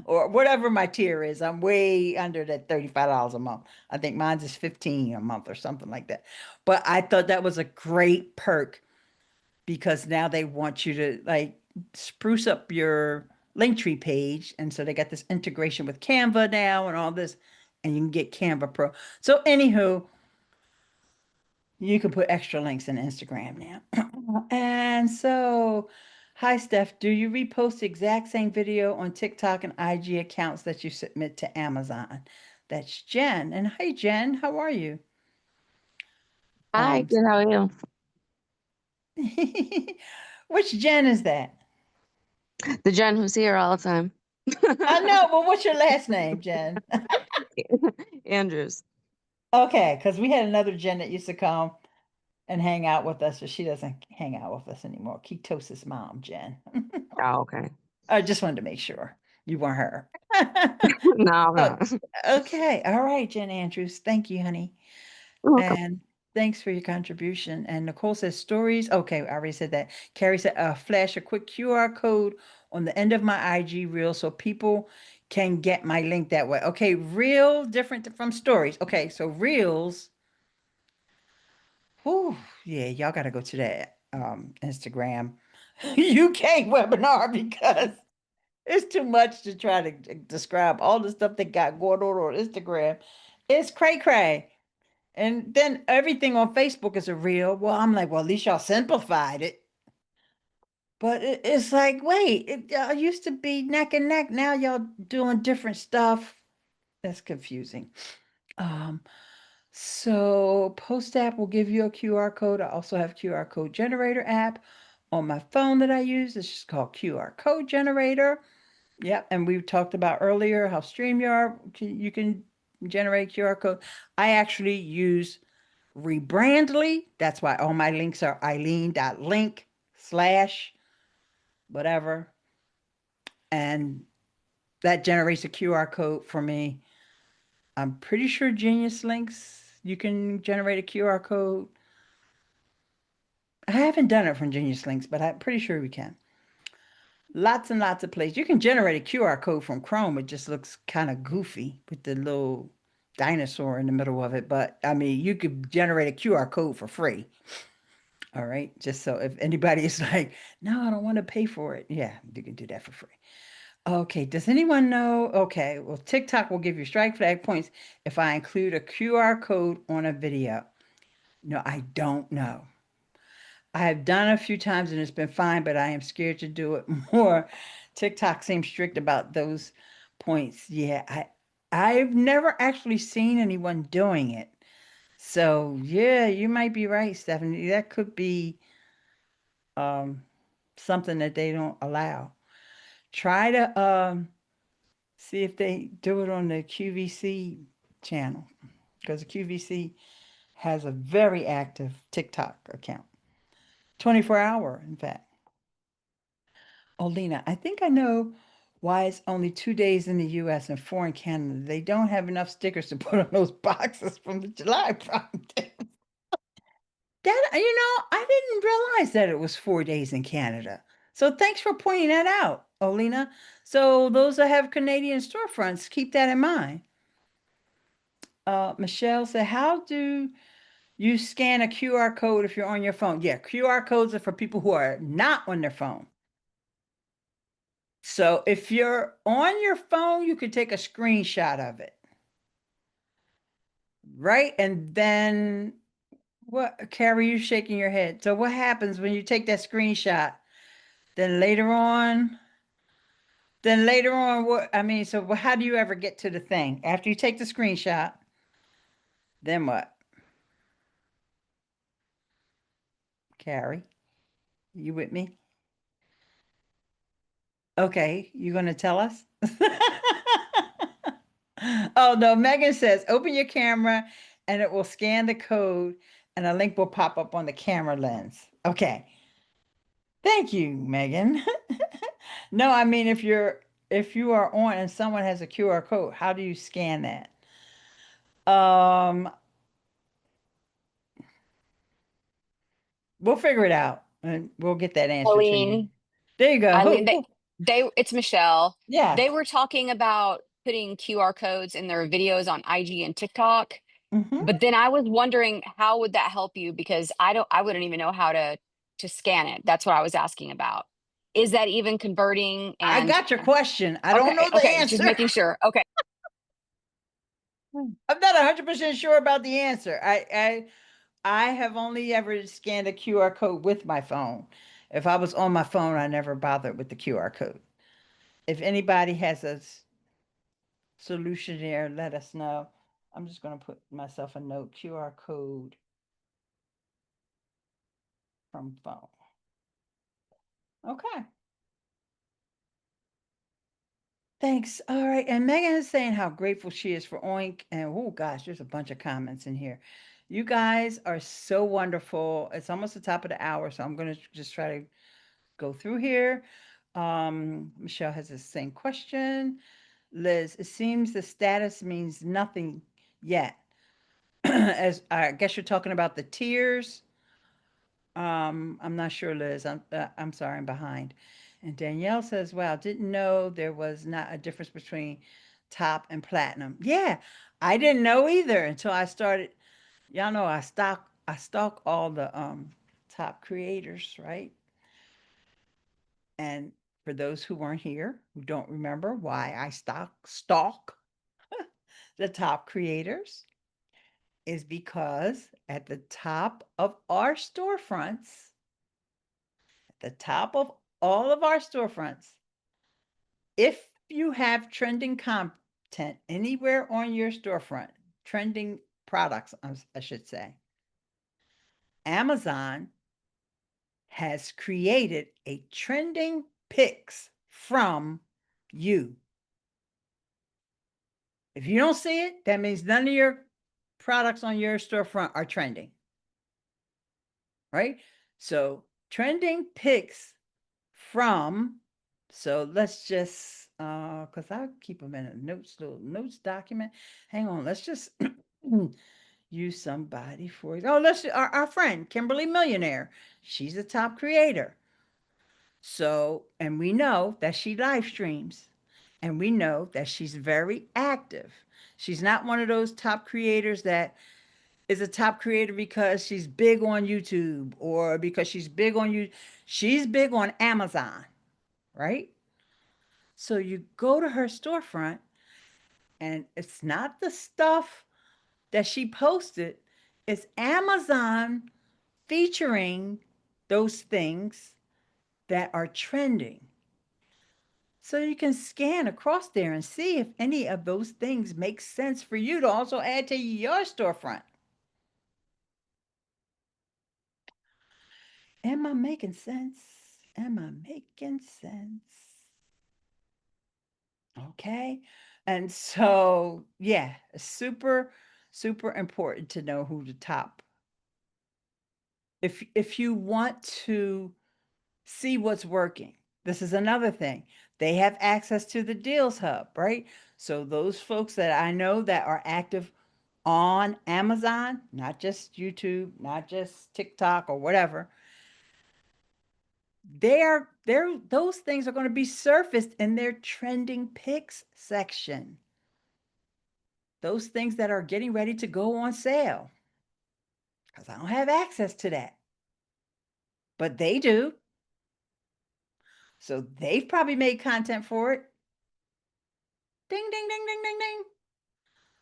Or whatever my tier is. I'm way under that $35 a month. I think mine's is 15 a month or something like that. But I thought that was a great perk because now they want you to like spruce up your Linktree page. And so they got this integration with Canva now and all this, and you can get Canva Pro. So, anywho, you can put extra links in Instagram now. And so, hi, Steph. Do you repost the exact same video on TikTok and IG accounts that you submit to Amazon? That's Jen. And hi, Jen. How are you? Hi, Um, good. How are you? which Jen is that? The Jen who's here all the time. I know, but what's your last name, Jen? Andrews. Okay, because we had another Jen that used to come and hang out with us, but she doesn't hang out with us anymore. Ketosis mom, Jen. Oh, okay. I just wanted to make sure you weren't her. No, I'm Oh, not. okay. All right, Jen Andrews. Thank you, honey. You're welcome. And thanks for your contribution. And Nicole says stories. Okay, I already said that. Carrie said, flash a quick QR code on the end of my IG reel so people can get my link that way. Okay, reel different from stories. Okay, so reels. Whew, yeah, y'all got to go to that Instagram UK webinar because it's too much to try to describe all the stuff that got going on Instagram. It's cray cray. And then everything on Facebook is a reel. Well, I'm like, well, at least y'all simplified it. But it's like, wait, y'all used to be neck and neck. Now y'all doing different stuff. That's confusing. Um, so Post app will give you a QR code. I also have QR code generator app on my phone that I use. It's just called QR code generator. Yep, and we talked about earlier how you can generate QR code. I actually use Rebrandly. That's why all my links are Ileane.link slash whatever. And that generates a QR code for me. I'm pretty sure Genius Links, you can generate a QR code. I haven't done it from Genius Links, but I'm pretty sure we can. Lots and lots of places. You can generate a QR code from Chrome. It just looks kind of goofy with the little dinosaur in the middle of it. But I mean, you could generate a QR code for free. All right. Just so if anybody is like, no, I don't want to pay for it. Yeah, you can do that for free. Okay. Does anyone know? Okay. Well, TikTok will give you strike flag points if I include a QR code on a video. No, I don't know. I have done a few times and it's been fine, but I am scared to do it more. TikTok seems strict about those points. Yeah, I've never actually seen anyone doing it. So yeah, you might be right, Stephanie. That could be um something that they don't allow. Try to see if they do it on the QVC channel because the QVC has a very active TikTok account. 24-hour, in fact. Oh, Lena, I think I know why it's only 2 days in the US and 4 in Canada. They don't have enough stickers to put on those boxes from the July Prime Day. That, I didn't realize that it was 4 days in Canada. So thanks for pointing that out, Olina. So those that have Canadian storefronts, keep that in mind. Michelle said, how do you scan a QR code if you're on your phone? Yeah, QR codes are for people who are not on their phone. So if you're on your phone, you could take a screenshot of it. Right? And then what, Carrie, you shaking your head. So what happens when you take that screenshot? Then later on, Then later on, so how do you ever get to the thing? After you take the screenshot, then what? Carrie, you with me? Okay, you gonna tell us? Oh no, Megan says open your camera and it will scan the code and a link will pop up on the camera lens. Okay. Thank you, Megan. No, I mean if you are on and someone has a QR code, how do you scan that? Um, we'll figure it out and we'll get that answer to you. Ileane, There you go. Eileen, Who? it's Michelle. Yes. They were talking about putting QR codes in their videos on IG and TikTok. Mhm. But then I was wondering how would that help you? Because I wouldn't even know how to scan it. That's what I was asking about. Is that even converting? I And got your question. I don't know the okay, just answer. making sure. Okay. I'm not 100% sure about the answer. I have only ever scanned a QR code with my phone. If I was on my phone, I never bothered with the QR code. If anybody has a solution there, let us know. I'm just going to put myself a note, QR code from phone. Okay. Thanks. All right. And Megan is saying how grateful she is for Oink. And oh gosh, there's a bunch of comments in here. You guys are so wonderful. It's almost the top of the hour, so I'm going to just try to go through here. Michelle has the same question. Liz, it seems the status means nothing yet. As I guess you're talking about the tiers. I'm not sure, Liz. I'm sorry, I'm behind. And Danielle says, "Wow, didn't know there was not a difference between top and platinum." Yeah, I didn't know either until I started. Y'all know I stalk all the top creators, right? And for those who weren't here, who don't remember why I stalk the top creators, is because at the top of our storefronts, at the top of all of our storefronts, if you have trending content anywhere on your storefront, trending products, I should say, Amazon has created a trending picks from you. If you don't see it, that means none of your products on your storefront are trending, right? So trending picks from, so let's just, because I keep them in a little notes document. Hang on, let's just use somebody for, our friend, Kimberly Millionaire. She's a top creator. So, and we know that she live streams and we know that she's very active. She's not one of those top creators that is a top creator because she's big on YouTube or because she's big on you. She's big on Amazon, right? So you go to her storefront and it's not the stuff that she posted, it's Amazon featuring those things that are trending. So you can scan across there and see if any of those things make sense for you to also add to your storefront. Am I making sense? Am I making sense? Okay. And so, yeah, super, super important to know who the top. If you want to see what's working, this is another thing. They have access to the Deals Hub, right? So those folks that I know that are active on Amazon, not just YouTube, not just TikTok or whatever, those things are going to be surfaced in their trending picks section. Those things that are getting ready to go on sale. Because I don't have access to that. But they do. So they've probably made content for it. Ding, ding, ding, ding, ding, ding.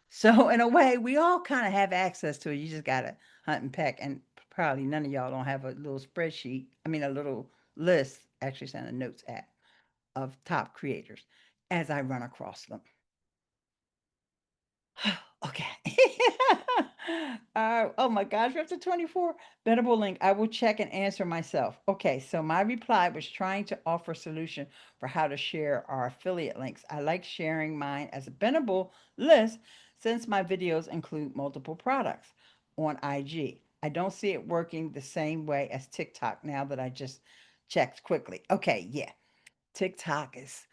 So in a way, we all kind of have access to it. You just gotta hunt and peck. And probably none of y'all don't have a little spreadsheet. I mean, a little list. Actually, send a notes app. of top creators as I run across them. Okay. Oh my gosh, we're up to 24. Bettable link. I will check and answer myself. Okay, so my reply was trying to offer a solution for how to share our affiliate links. I like sharing mine as a bendable list since my videos include multiple products on IG. I don't see it working the same way as TikTok now that I just checked quickly. Okay, yeah. TikTok is,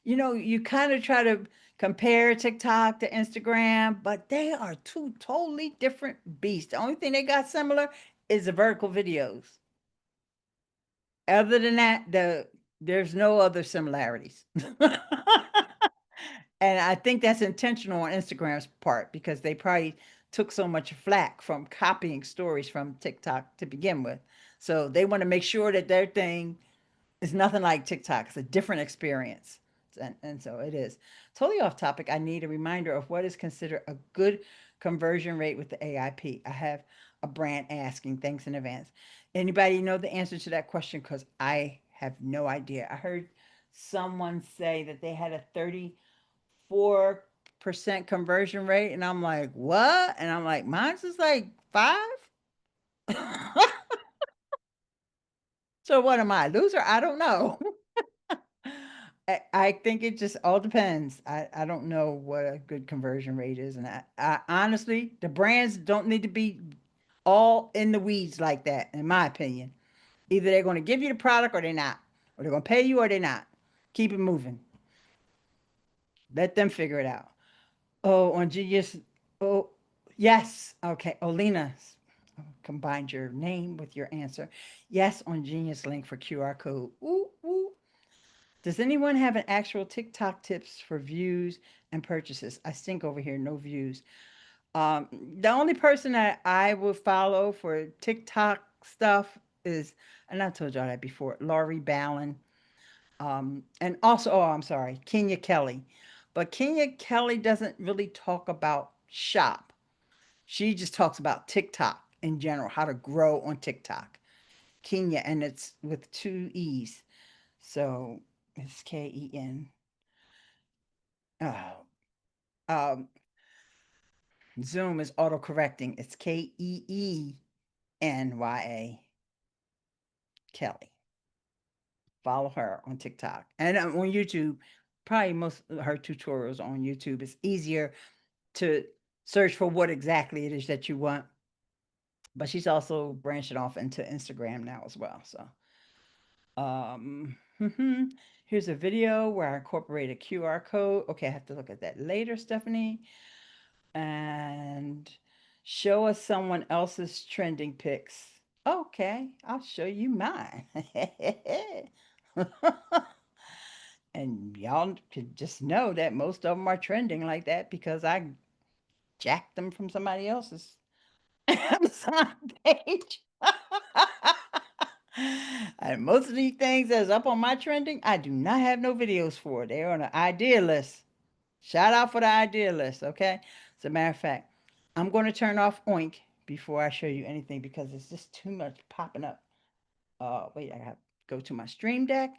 you kind of try to compare TikTok to Instagram, but they are two totally different beasts. The only thing they got similar is the vertical videos. Other than that, there's no other similarities. And I think that's intentional on Instagram's part because they probably took so much flack from copying stories from TikTok to begin with. So they want to make sure that their thing it's nothing like TikTok. It's a different experience. And so it is. Totally off topic. I need a reminder of what is considered a good conversion rate with the AIP. I have a brand asking. Thanks in advance. Anybody know the answer to that question? Because I have no idea. I heard someone say that they had a 34% conversion rate. And I'm like, what? And I'm like, mine's is like 5. So what am I, a loser? I don't know. I think it just all depends. I don't know what a good conversion rate is. And I honestly, the brands don't need to be all in the weeds like that, in my opinion. Either they're going to give you the product or they're not, or they're going to pay you or they're not. Keep it moving. Let them figure it out. Oh, on Genius. Oh, yes. Okay. Olena combined your name with your answer. Yes, on Genius link for QR code. Ooh, ooh. Does anyone have an actual TikTok tips for views and purchases? I stink over here, no views. The only person that I would follow for TikTok stuff is, and I told y'all that before, Laurie Ballin. And also, oh, I'm sorry, Kenya Kelly. But Kenya Kelly doesn't really talk about shop. She just talks about TikTok in general, how to grow on TikTok. Kenya, and it's with two E's. So it's Ken. Oh, um, Zoom is auto correcting. It's Keenya Kelly. Follow her on TikTok and on YouTube. Probably most of her tutorials on YouTube. It's easier to search for what exactly it is that you want. But she's also branching off into Instagram now as well. So, here's a video where I incorporate a QR code. Okay, I have to look at that later, Stephanie. And show us someone else's trending pics. Okay, I'll show you mine. And y'all could just know that most of them are trending like that because I jacked them from somebody else's Amazon page. And most of these things that's up on my trending, I do not have no videos for. They're on the idea list. Shout out for the idea list, okay? As a matter of fact, I'm going to turn off Oink before I show you anything because it's just too much popping up. Wait, I have to go to my Stream Deck.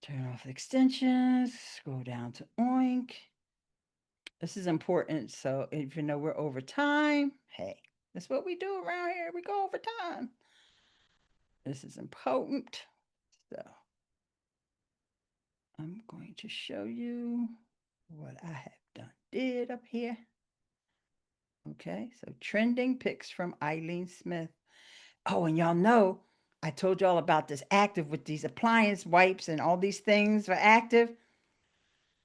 Turn off extensions. Scroll down to Oink. This is important. So even though we're over time, hey, that's what we do around here. We go over time. This is important. So I'm going to show you what I have did up here. Okay, so trending pics from Ileane Smith. Oh, and y'all know I told y'all about this active with these appliance wipes and all these things for active.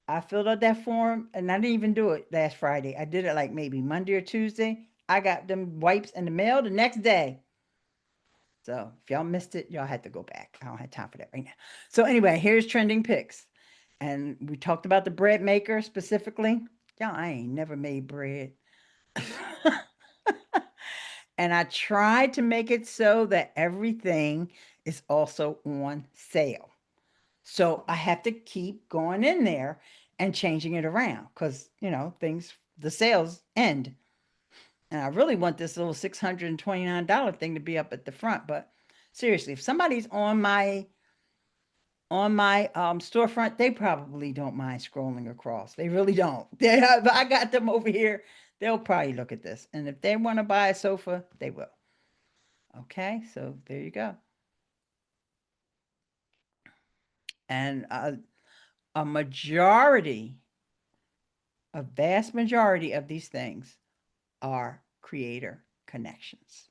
I filled out that form and I didn't even do it last Friday. I did it like maybe Monday or Tuesday. I got them wipes in the mail the next day. So if y'all missed it, y'all had to go back. I don't have time for that right now. So anyway, here's trending pics. And we talked about the bread maker specifically. Y'all, I ain't never made bread. And I tried to make it so that everything is also on sale. So I have to keep going in there and changing it around because, the sales end. And I really want this little $629 thing to be up at the front. But seriously, if somebody's on my on my storefront, they probably don't mind scrolling across. They really don't. They have, I got them over here. They'll probably look at this. And if they want to buy a sofa, they will. Okay, so there you go. And a majority, a vast majority of these things are creator connections.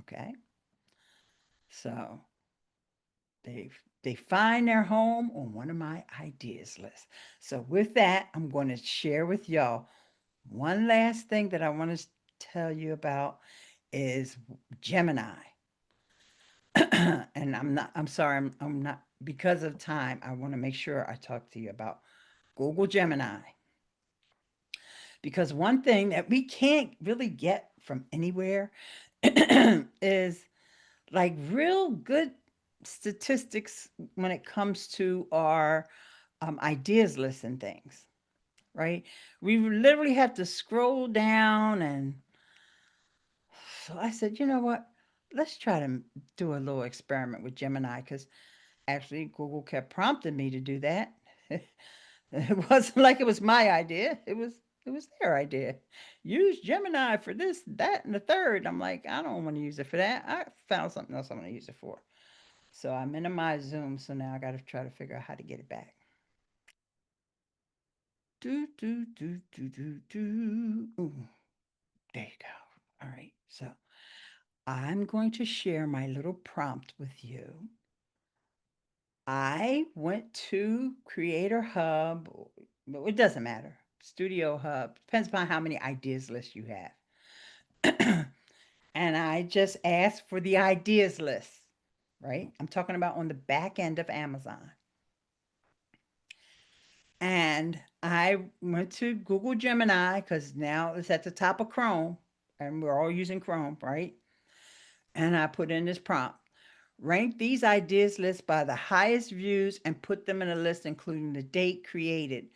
Okay, so they find their home on one of my ideas lists. So with that, I'm going to share with y'all one last thing that I want to tell you about is Gemini. And I'm sorry, I'm not, because of time, I want to make sure I talk to you about Google Gemini. Because one thing that we can't really get from anywhere is like real good statistics when it comes to our ideas list and things, right? We literally have to scroll down. And so I said, you know what? Let's try to do a little experiment with Gemini, because actually Google kept prompting me to do that. It wasn't like it was my idea. It was their idea. Use Gemini for this, that, and the third. I'm like, I don't want to use it for that. I found something else I'm going to use it for. So I minimized Zoom. So now I got to try to figure out how to get it back. Do do do do do do. Ooh, there you go. All right. So I'm going to share my little prompt with you. I went to Creator Hub. It doesn't matter. Studio Hub. Depends upon how many ideas lists you have. And I just asked for the ideas list, right? I'm talking about on the back end of Amazon. And I went to Google Gemini because now it's at the top of Chrome and we're all using Chrome, right? And I put in this prompt: rank these ideas lists by the highest views and put them in a list including the date created.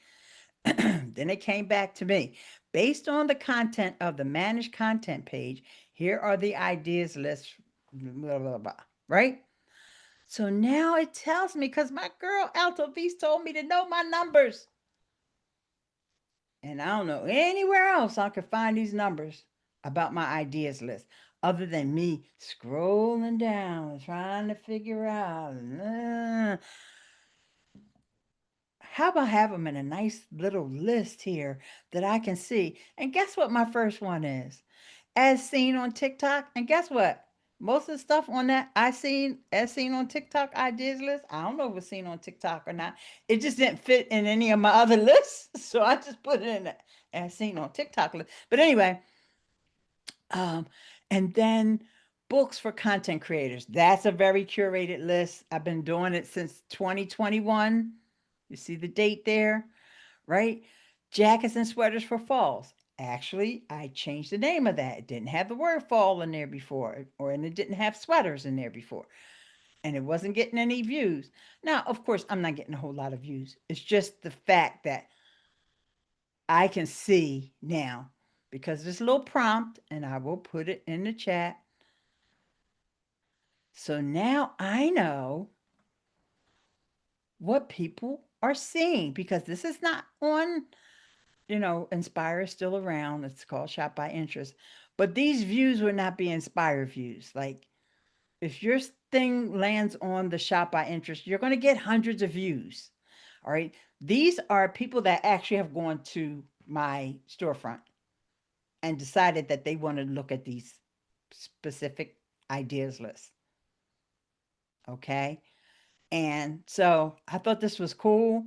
Then it came back to me. Based on the content of the managed content page, here are the ideas lists, blah, blah, blah, right? So now it tells me, because my girl Alto Beast told me to know my numbers. And I don't know anywhere else I could find these numbers about my ideas list other than me scrolling down, trying to figure out. How about have them in a nice little list here that I can see? And guess what my first one is? As seen on TikTok. And guess what? Most of the stuff on that I seen as seen on TikTok ideas list, I don't know if it's seen on TikTok or not. It just didn't fit in any of my other lists. So I just put it in the as seen on TikTok list. But anyway, um, and then books for content creators. That's a very curated list. I've been doing it since 2021. You see the date there, right? Jackets and sweaters for falls. Actually, I changed the name of that. It didn't have the word fall in there before, and it didn't have sweaters in there before. And it wasn't getting any views. Now, of course, I'm not getting a whole lot of views. It's just the fact that I can see now, because this little prompt, and I will put it in the chat. So now I know what people are seeing, because this is not on, Inspire is still around. It's called Shop by Interest. But these views would not be Inspire views. Like, if your thing lands on the Shop by Interest, you're going to get hundreds of views. All right. These are people that actually have gone to my storefront and decided that they want to look at these specific ideas lists. Okay. And so I thought this was cool.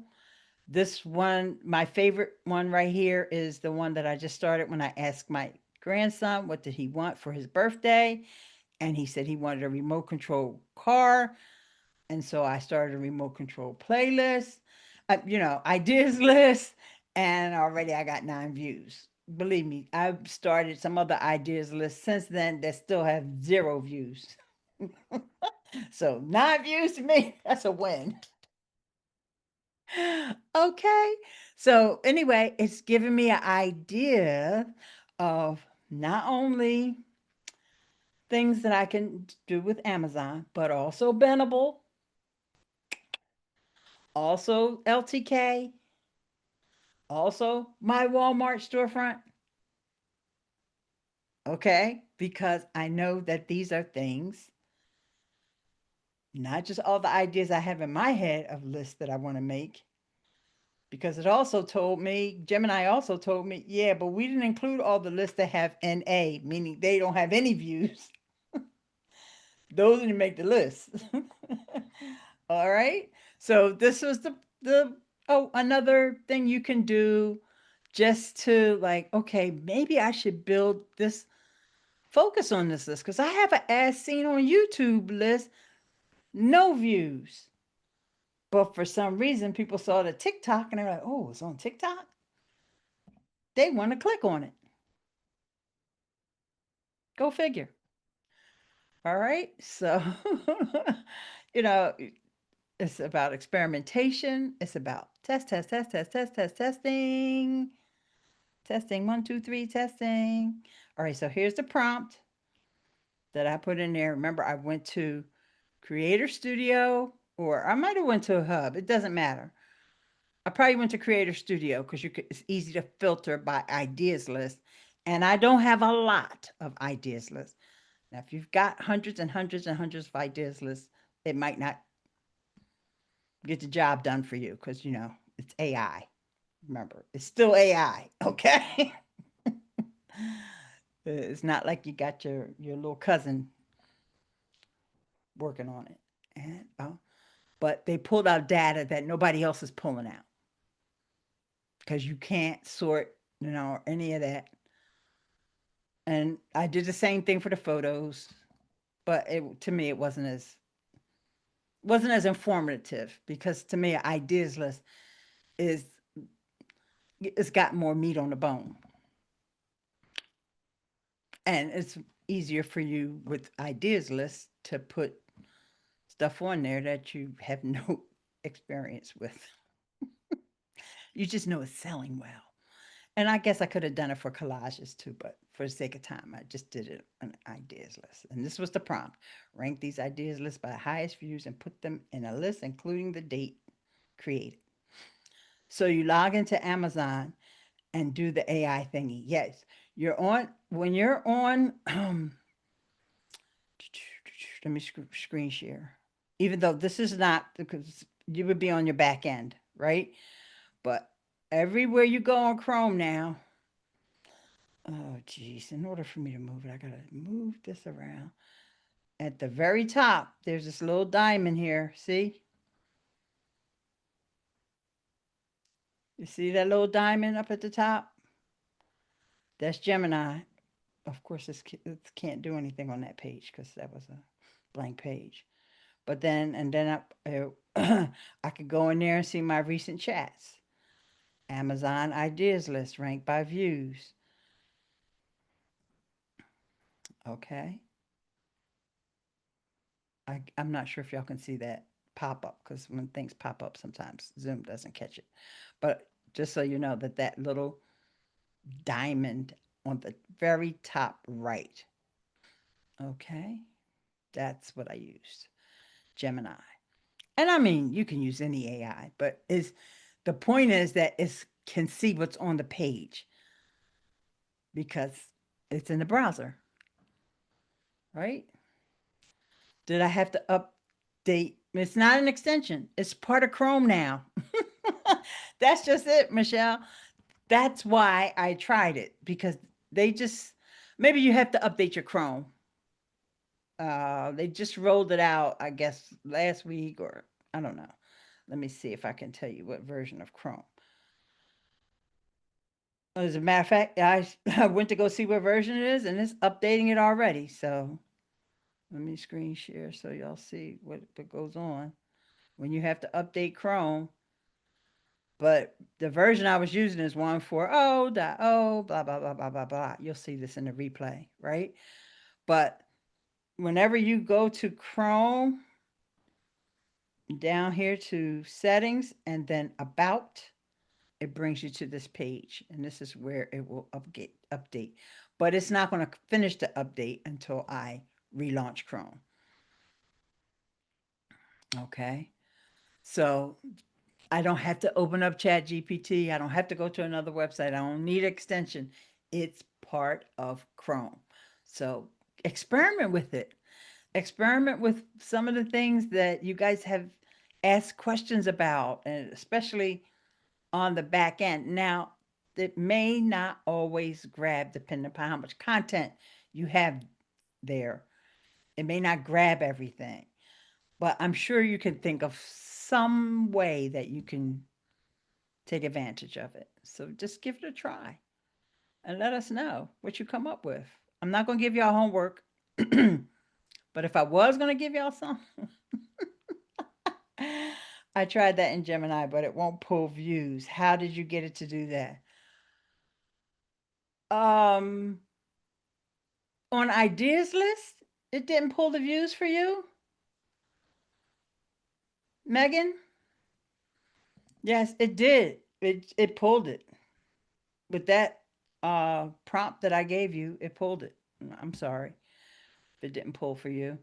This one, my favorite one right here, is the one that I just started when I asked my grandson what did he want for his birthday. And he said he wanted a remote control car. And so I started a remote control playlist, ideas list. And already I got 9 views. Believe me, I've started some other ideas lists since then that still have 0 views. So 9 views to me, that's a win. Okay. So anyway, it's giving me an idea of not only things that I can do with Amazon, but also Bendable, also LTK, also my Walmart storefront. Okay, because I know that these are things, not just all the ideas I have in my head of lists that I want to make, because it also told me, Gemini also told me, yeah, but we didn't include all the lists that have NA, meaning they don't have any views. Those didn't make the list. All right. So this was the oh, another thing you can do just to like, okay, maybe I should build this, focus on this list, because I have an as seen on YouTube list, no views. But for some reason, people saw the TikTok and they're like, oh, it's on TikTok. They want to click on it. Go figure. All right. So, you know, it's about experimentation. It's about testing. Testing, 1, 2, 3, testing. All right. So here's the prompt that I put in there. Remember, I went to Creator Studio, or I might have went to a hub. It doesn't matter. I probably went to Creator Studio because it's easy to filter by ideas list. And I don't have a lot of ideas lists. Now, if you've got hundreds and hundreds and hundreds of ideas lists, it might not get the job done for you because, it's AI. Remember, it's still AI, okay? It's not like you got your little cousin working on it. And but they pulled out data that nobody else is pulling out because you can't sort, any of that. And I did the same thing for the photos, but to me it wasn't as informative, because to me, ideas list is it's got more meat on the bone, and it's easier for you with ideas list to put stuff on there that you have no experience with. You just know it's selling well. And I guess I could have done it for collages too, but for the sake of time, I just did it an ideas list. And this was the prompt: rank these ideas lists by highest views and put them in a list, including the date created. So you log into Amazon and do the AI thingy. Yes, when you're on, let me screen share. Even though this is not, because you would be on your back end, right? But everywhere you go on Chrome now, oh, geez, in order for me to move it, I got to move this around. At the very top, there's this little diamond here. See? You see that little diamond up at the top? That's Gemini. Of course, it can't do anything on that page because that was a blank page. But then I could go in there and see my recent chats. Amazon ideas list ranked by views. Okay. I'm not sure if y'all can see that pop up, because when things pop up, sometimes Zoom doesn't catch it. But just so you know that little diamond on the very top right. Okay. That's what I used. Gemini. And I mean, you can use any AI, but the point is that it can see what's on the page because it's in the browser, right? Did I have to update? It's not an extension. It's part of Chrome now. That's just it, Michelle. That's why I tried it, because maybe you have to update your Chrome. They just rolled it out, I guess, last week, or I don't know. Let me see if I can tell you what version of Chrome. As a matter of fact, I went to go see what version it is, and it's updating it already. So let me screen share so y'all see what goes on when you have to update Chrome. But the version I was using is 1.40.0, blah, blah, blah, blah, blah, blah. You'll see this in the replay, right? But whenever you go to Chrome, down here to settings and then about, it brings you to this page, and this is where it will update. But it's not going to finish the update until I relaunch Chrome. Okay. So I don't have to open up Chat GPT. I don't have to go to another website. I don't need extension. It's part of Chrome. So experiment with it. Experiment with some of the things that you guys have asked questions about, and especially on the back end. Now, it may not always grab depending upon how much content you have there. It may not grab everything, but I'm sure you can think of some way that you can take advantage of it. So just give it a try and let us know what you come up with. I'm not going to give y'all homework, but if I was going to give y'all some, I tried that in Gemini, but it won't pull views. How did you get it to do that? On ideas list, it didn't pull the views for you, Megan? Yes, it did. It pulled it with that prompt that I gave you. It pulled it. I'm sorry if it didn't pull for you.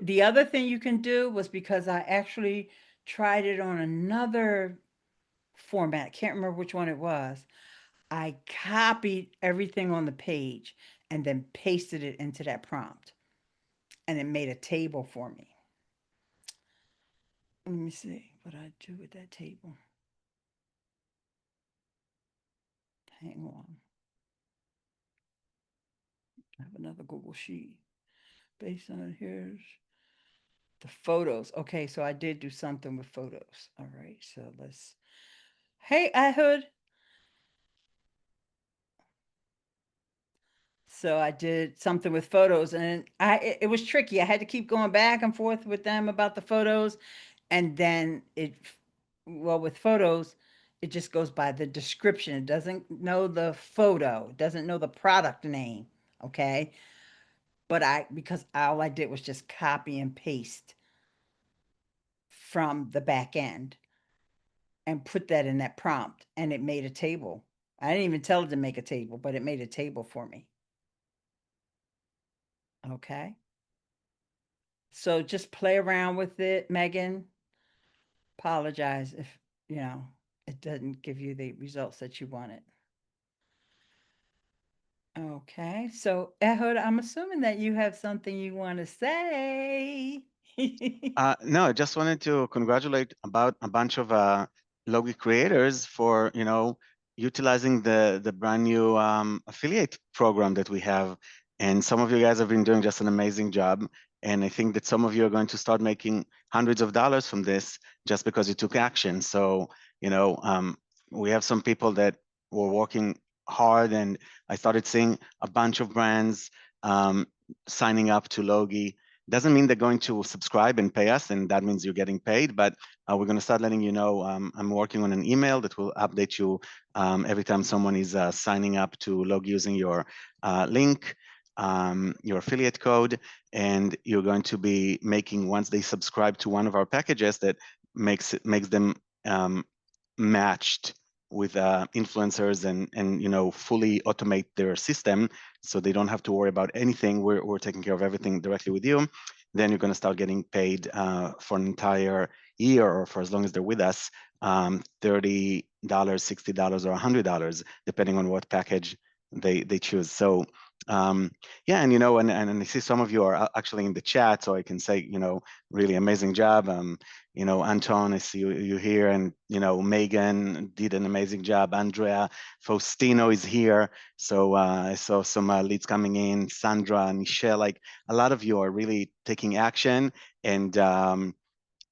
The other thing you can do was, because I actually tried it on another format. I can't remember which one it was. I copied everything on the page and then pasted it into that prompt, and it made a table for me. Let me see what I do with that table. Hang on. I have another Google Sheet. Based on, here's the photos. Okay, so I did do something with photos. All right, so let's. Hey, Ehud. So I did something with photos, and it was tricky. I had to keep going back and forth with them about the photos, and then well, with photos, it just goes by the description. It doesn't know the photo. It doesn't know the product name. Okay, but because all I did was just copy and paste from the back end and put that in that prompt, and it made a table. I didn't even tell it to make a table, but it made a table for me. Okay. So just play around with it, Megan. Apologize if, you know, it doesn't give you the results that you wanted. Okay. So, Ehud, I'm assuming that you have something you want to say. No, I just wanted to congratulate about a bunch of Logi creators for, utilizing the brand new affiliate program that we have. And some of you guys have been doing just an amazing job. And I think that some of you are going to start making hundreds of dollars from this just because you took action. So, we have some people that were working hard, and I started seeing a bunch of brands signing up to Logi. Doesn't mean they're going to subscribe and pay us, and that means you're getting paid, but we're going to start letting you know. I'm working on an email that will update you every time someone is signing up to Log using your link, your affiliate code, and you're going to be making, once they subscribe to one of our packages, that makes them matched with influencers and fully automate their system, so they don't have to worry about anything. We're taking care of everything directly with you. Then you're going to start getting paid for an entire year, or for as long as they're with us, $30, $60, or $100, depending on what package they choose. So yeah, and and I see some of you are actually in the chat, so I can say, really amazing job. Anton, I see you here, and Megan did an amazing job. Andrea Faustino is here, so I saw some leads coming in. Sandra, Michelle, like a lot of you are really taking action, and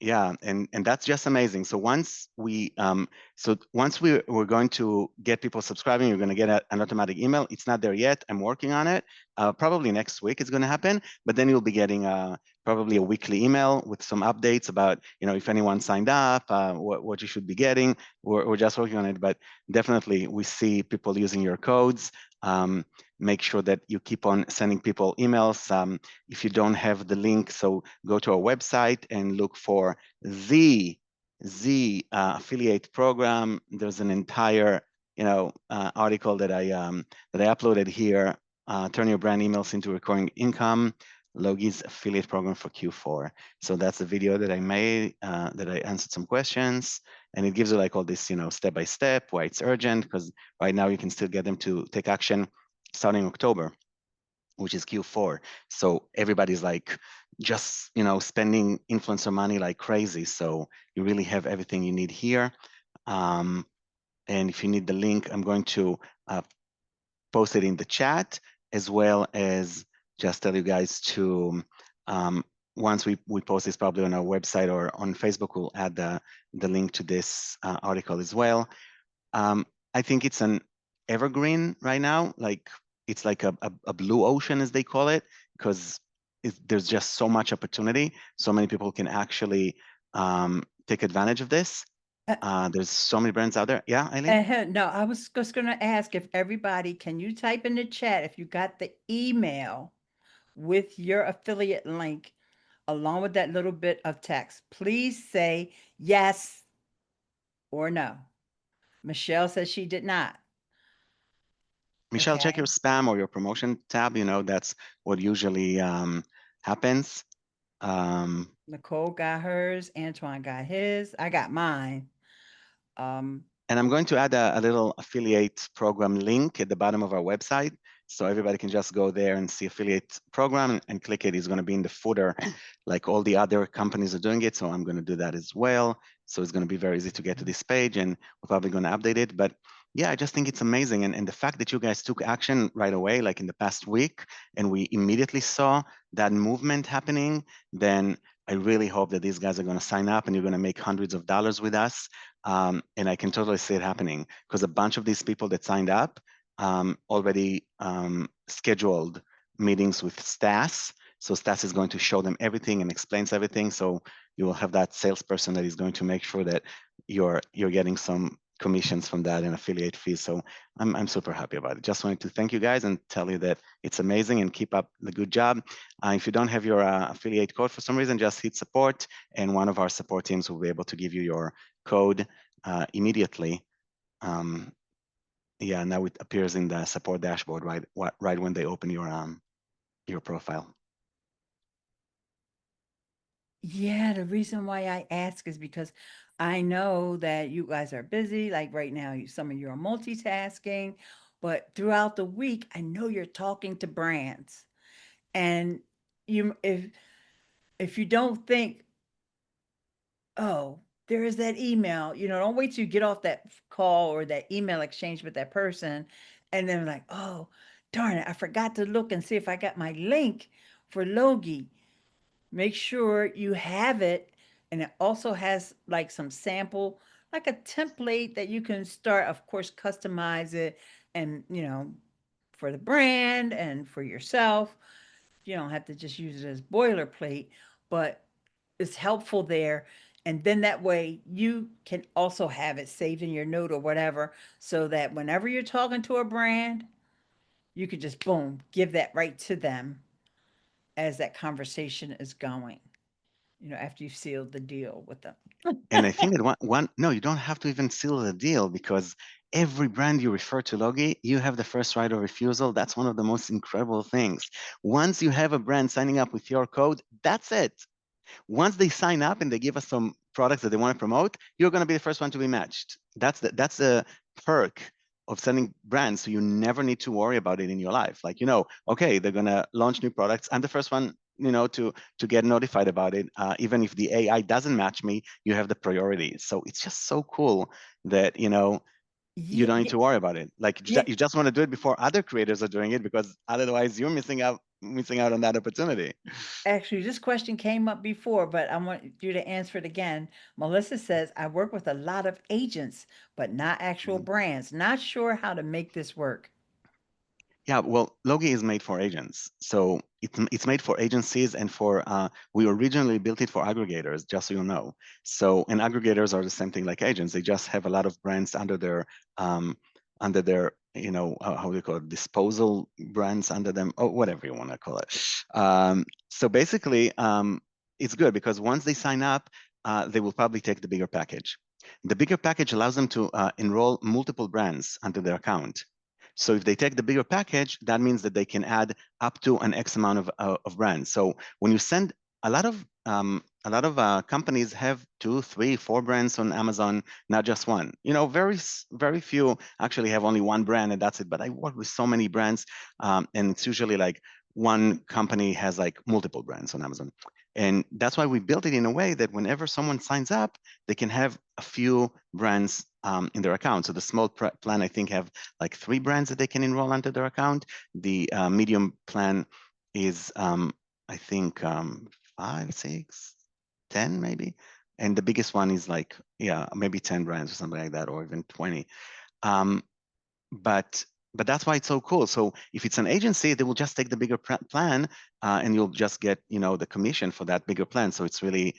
yeah, and that's just amazing. So once we're going to get people subscribing, you're going to get an automatic email. It's not there yet. I'm working on it. Probably next week it's going to happen. But then you'll be getting probably a weekly email with some updates about if anyone signed up, what you should be getting. We're just working on it, but definitely we see people using your codes. Make sure that you keep on sending people emails. If you don't have the link, so go to our website and look for the affiliate program. There's an entire article that I uploaded here. Turn your brand emails into recurring income. Logi's affiliate program for Q4. So that's a video that I made, that I answered some questions, and it gives you like all this, step by step, why it's urgent, because right now you can still get them to take action starting October, which is Q4. So everybody's like just, spending influencer money like crazy. So you really have everything you need here. And if you need the link, I'm going to post it in the chat, as well as just tell you guys to, once we post this probably on our website or on Facebook, we'll add the link to this article as well. I think it's an evergreen right now. Like it's like a blue ocean, as they call it, because there's just so much opportunity. So many people can actually take advantage of this. There's so many brands out there. Yeah, Ileane? No, I was just going to ask if everybody, can you type in the chat if you got the email with your affiliate link along with that little bit of text? Please say yes or no. Michelle says she did not. Michelle, check your Okay. spam or your promotion tab. That's what usually happens. Nicole got hers. Antoine got his. I got mine. And I'm going to add a little affiliate program link at the bottom of our website. So everybody can just go there and see affiliate program and click it. It's going to be in the footer like all the other companies are doing it. So I'm going to do that as well. So it's going to be very easy to get to this page, and we're probably going to update it. But yeah, I just think it's amazing. And the fact that you guys took action right away, like in the past week, and we immediately saw that movement happening, then I really hope that these guys are going to sign up and you're going to make hundreds of dollars with us. And I can totally see it happening because a bunch of these people that signed up already scheduled meetings with Stas. So Stas is going to show them everything and explains everything. So you will have that salesperson that is going to make sure that you're getting some commissions from that and affiliate fees. So I'm super happy about it. Just wanted to thank you guys and tell you that it's amazing and keep up the good job. If you don't have your affiliate code for some reason, just hit support and one of our support teams will be able to give you your code immediately. Yeah, now it appears in the support dashboard right when they open your profile. Yeah, the reason why I ask is because I know that you guys are busy. Like right now, some of you are multitasking, but throughout the week, I know you're talking to brands. And you if you don't think, oh, there is that email, don't wait till you get off that call or that email exchange with that person and then like, oh, darn it, I forgot to look and see if I got my link for Logi. Make sure you have it, and it also has like some sample, like a template that you can start, of course, customize it and, for the brand and for yourself. You don't have to just use it as boilerplate, but it's helpful there. And then that way you can also have it saved in your note or whatever, so that whenever you're talking to a brand, you could just boom, give that right to them as that conversation is going, after you've sealed the deal with them. And I think that no, you don't have to even seal the deal because every brand you refer to Logi, you have the first right of refusal. That's one of the most incredible things. Once you have a brand signing up with your code, that's it. Once they sign up and they give us some products that they want to promote, you're going to be the first one to be matched. That's the perk of selling brands. So you never need to worry about it in your life. Like, okay, they're going to launch new products. I'm the first one, to get notified about it. Even if the AI doesn't match me, you have the priority. So it's just so cool that, you don't need Yeah, to worry about it. Like yeah. you just want to do it before other creators are doing it because otherwise you're missing out on that opportunity. Actually, this question came up before, but I want you to answer it again. Melissa says, I work with a lot of agents, but not actual Mhm. brands. Not sure how to make this work. Yeah, well, Logi is made for agents. So it's made for agencies and for, we originally built it for aggregators, just so you know. So, and aggregators are the same thing like agents. They just have a lot of brands under their, how do you call it, disposal brands under them, or whatever you want to call it. So basically, it's good because once they sign up, they will probably take the bigger package. The bigger package allows them to enroll multiple brands under their account. So if they take the bigger package, that means that they can add up to an X amount of brands. So when you send a lot of companies have 2, 3, 4 brands on Amazon, not just one. Very few actually have only one brand and that's it. But I work with so many brands, and it's usually like one company has like multiple brands on Amazon. And that's why we built it in a way that whenever someone signs up, they can have a few brands in their account. So the small plan, I think, have like 3 brands that they can enroll into their account. The medium plan is, I think, 5, 6, 10 maybe. And the biggest one is like, yeah, maybe 10 brands or something like that, or even 20. But that's why it's so cool. So if it's an agency, they will just take the bigger plan, and you'll just get the commission for that bigger plan. So it's really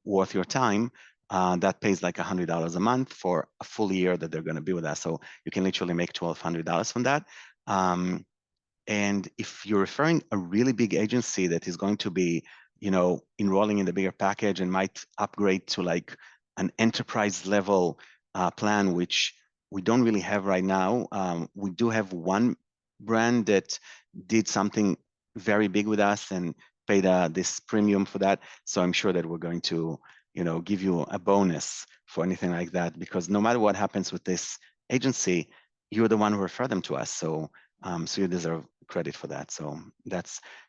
worth your time. That pays like $100 a month for a full year that they're going to be with us. So you can literally make $1,200 from that. And if you're referring a really big agency that is going to be enrolling in the bigger package and might upgrade to like an enterprise level plan, which we don't really have right now. We do have one brand that did something very big with us and paid this premium for that. So I'm sure that we're going to, give you a bonus for anything like that, because no matter what happens with this agency, you're the one who referred them to us. So you deserve credit for that. So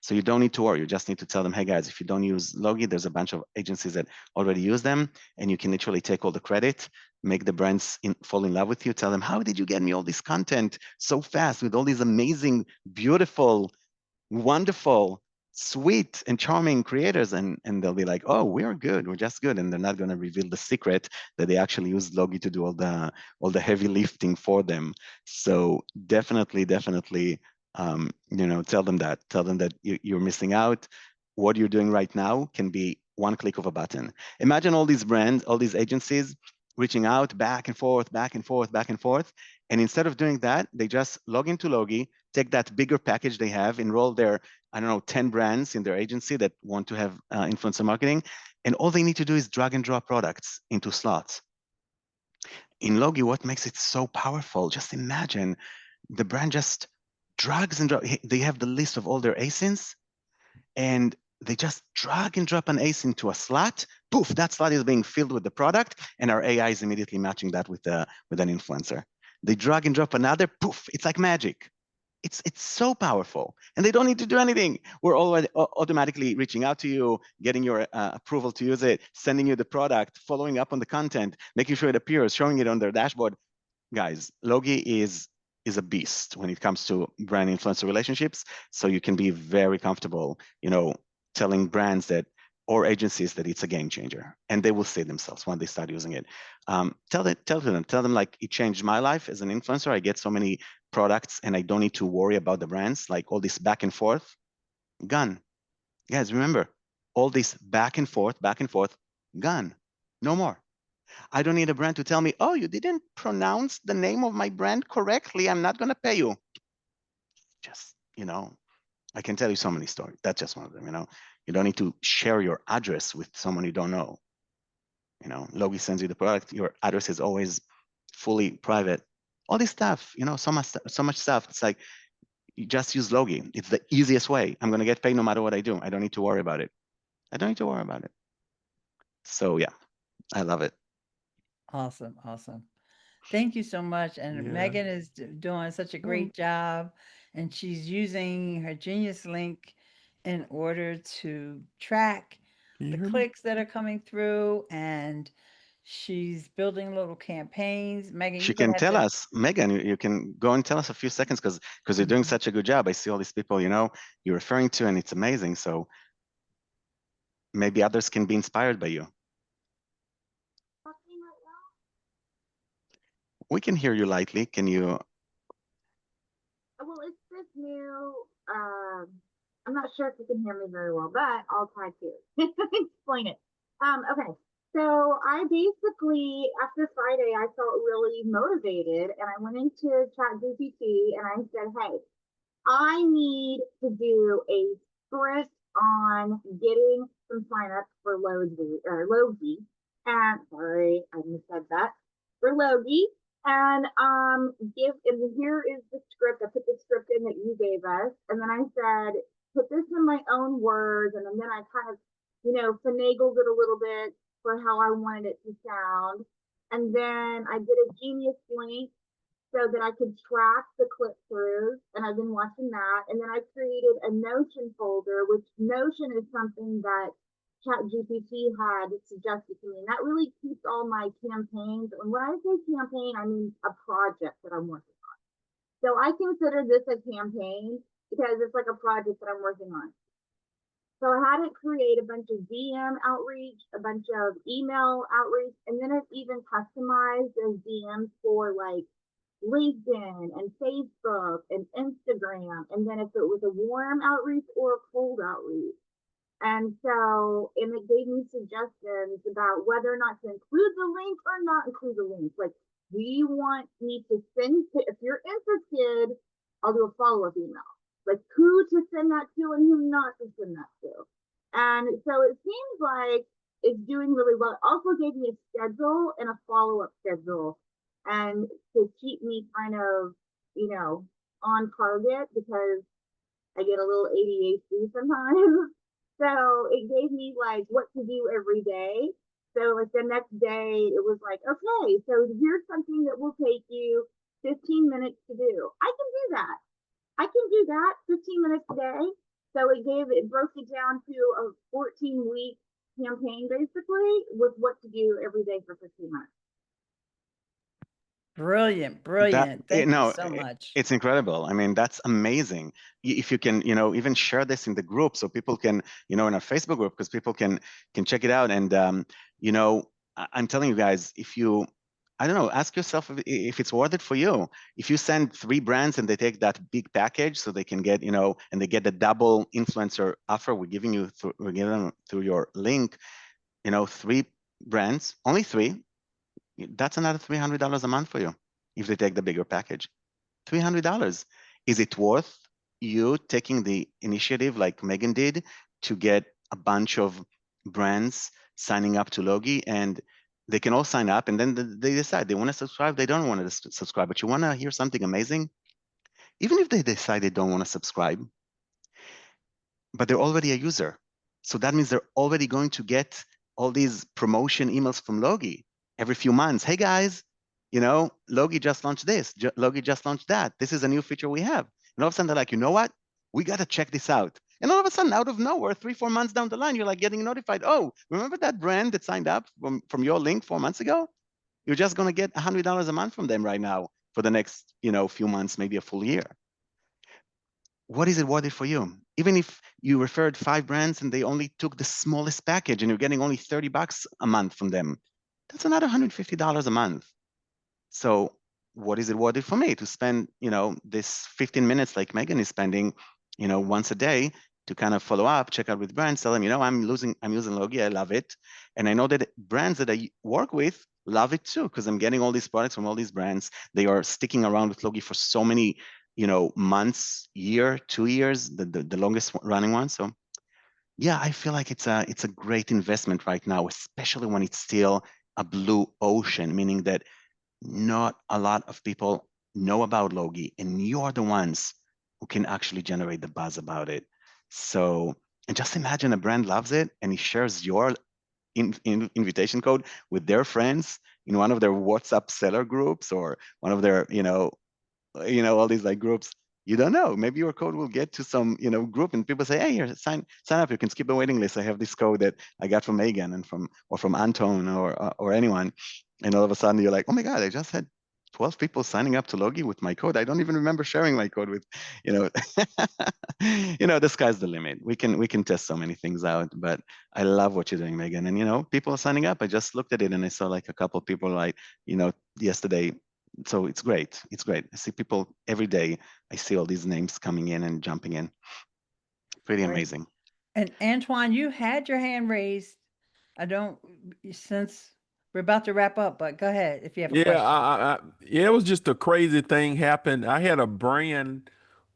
you don't need to worry. You just need to tell them, hey guys, if you don't use Logi, there's a bunch of agencies that already use them, and you can literally take all the credit, make the brands fall in love with you, tell them, how did you get me all this content so fast with all these amazing, beautiful, wonderful, sweet and charming creators, and they'll be like, oh, we're good, we're just good. And they're not going to reveal the secret that they actually use Logi to do all the heavy lifting for them. So definitely tell them that you're missing out. What you're doing right now can be one click of a button. Imagine all these brands, all these agencies reaching out back and forth, back and forth, back and forth. And instead of doing that, they just log into Logi, take that bigger package they have, enroll their, 10 brands in their agency that want to have influencer marketing. And all they need to do is drag and drop products into slots. In Logi, what makes it so powerful? Just imagine the brand just drags and drop. They have the list of all their ASINs, and they just drag and drop an ASIN into a slot. Poof, that slot is being filled with the product, and our AI is immediately matching that with an influencer. They drag and drop another, poof, it's like magic. It's so powerful, and they don't need to do anything. We're already automatically reaching out to you, getting your approval to use it, sending you the product, following up on the content, making sure it appears, showing it on their dashboard. Guys, Logi is a beast when it comes to brand influencer relationships. So you can be very comfortable, telling brands that or agencies that it's a game changer, and they will see themselves when they start using it. Tell them like, it changed my life as an influencer. I get so many products and I don't need to worry about the brands, like all this back and forth. Gone. Guys, remember, all this back and forth, gone. No more. I don't need a brand to tell me, oh, you didn't pronounce the name of my brand correctly, I'm not going to pay you. Just, I can tell you so many stories. That's just one of them, You don't need to share your address with someone you don't know. Logi sends you the product. Your address is always fully private. All this stuff, so much stuff. It's like, you just use Logi. It's the easiest way. I'm going to get paid no matter what I do. I don't need to worry about it. So yeah, I love it. Awesome. Thank you so much. And Yeah. Megan is doing such a great job, and she's using her Genius link in order to track the clicks that are coming through, and she's building little campaigns. Megan, She you're gonna can have tell to. us, Megan, you can go and tell us a few seconds, because you're doing such a good job. I see all these people, you're referring to, and it's amazing. So maybe others can be inspired by you. We can hear you lightly. Can you? Well, it's this new. I'm not sure if you can hear me very well, but I'll try to explain it. Okay. So I basically, after Friday, I felt really motivated, and I went into ChatGPT and I said, "Hey, I need to do a sprint on getting some signups for Logi, And sorry, I missaid that, for Logi. And here is the script. I put the script in that you gave us, and then I said, put this in my own words, and then I kind of, finagled it a little bit for how I wanted it to sound. And then I did a Genius link so that I could track the click throughs, and I've been watching that. And then I created a Notion folder, which Notion is something that ChatGPT had suggested to me, and that really keeps all my campaigns. And when I say campaign, I mean a project that I'm working on. So I consider this a campaign because it's like a project that I'm working on. So I had it create a bunch of DM outreach, a bunch of email outreach, and then it even customized those DMs for like LinkedIn and Facebook and Instagram. And then if it was a warm outreach or a cold outreach. And it gave me suggestions about whether or not to include the link or not include the link. Like, do you want me to send if you're interested, I'll do a follow-up email. Like who to send that to and who not to send that to. And so it seems like it's doing really well. It also gave me a schedule and a follow-up schedule and to keep me kind of, on target because I get a little ADHD sometimes. So it gave me like what to do every day. So like the next day it was like, okay, so here's something that will take you 15 minutes to do. I can do that. I can do that 15 minutes a day. So it broke it down to a 14-week campaign basically with what to do every day for 15 months. Brilliant, brilliant. Thank you so much. It's incredible. I mean, that's amazing. If you can, even share this in the group so people can, in our Facebook group, because people can check it out. And I'm telling you guys, if you, I don't know, ask yourself if it's worth it for you. If you send 3 brands and they take that big package, so they can get, and they get the double influencer offer we're giving them through your link, 3 brands, only 3. That's another $300 a month for you if they take the bigger package. $300. Is it worth you taking the initiative like Megan did to get a bunch of brands signing up to Logi, and they can all sign up and then they decide they want to subscribe, they don't want to subscribe, but you want to hear something amazing? Even if they decide they don't want to subscribe, but they're already a user. So that means they're already going to get all these promotion emails from Logi every few months. Hey guys, Logi just launched this, Logi just launched that. This is a new feature we have. And all of a sudden they're like, you know what? We got to check this out. And all of a sudden, out of nowhere, 3-4 months down the line, you're like getting notified. Oh, remember that brand that signed up from your link 4 months ago? You're just going to get $100 a month from them right now for the next, few months, maybe a full year. What is it worth it for you? Even if you referred 5 brands and they only took the smallest package and you're getting only $30 a month from them, that's another $150 a month. So what is it worth it for me to spend, this 15 minutes like Megan is spending, once a day to kind of follow up, check out with brands, tell them, I'm using Logi, I love it. And I know that brands that I work with love it too, because I'm getting all these products from all these brands. They are sticking around with Logi for so many, months, year, 2 years, the longest running one. So yeah, I feel like it's a great investment right now, especially when it's still a blue ocean, meaning that not a lot of people know about Logi, and you are the ones who can actually generate the buzz about it. So, and just imagine a brand loves it and he shares your invitation code with their friends in one of their WhatsApp seller groups or one of their, all these like groups. You don't know. Maybe your code will get to some, group, and people say, "Hey, here, sign up. You can skip the waiting list. I have this code that I got from Megan and from Anton or anyone." And all of a sudden, you're like, "Oh my God, I just had 12 people signing up to Logi with my code. I don't even remember sharing my code with, the sky's the limit. We can test so many things out. But I love what you're doing, Megan. And people are signing up. I just looked at it and I saw like a couple of people like, yesterday. So it's great. It's great. I see people every day. I see all these names coming in and jumping in. Pretty Great. amazing. And Antoine, you had your hand raised. Since we're about to wrap up, but go ahead if you have a Yeah, question. yeah, it was just a crazy thing happened. I had a brand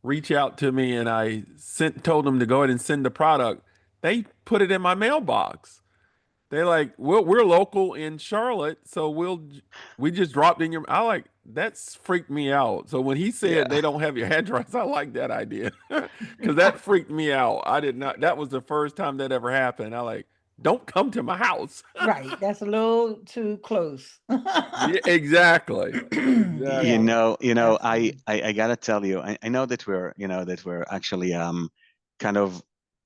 reach out to me and I told them to go ahead and send the product. They put it in my mailbox. They're like, well, we're local in Charlotte, so we just dropped in your. I like that's freaked me out. So when he said Yeah. they don't have your address, I like that idea because that freaked me out. I did not. That was the first time that ever happened. I like, don't come to my house. Right, that's a little too close. Yeah, exactly. Yeah, Exactly. absolutely. I gotta tell you, I know that we're actually kind of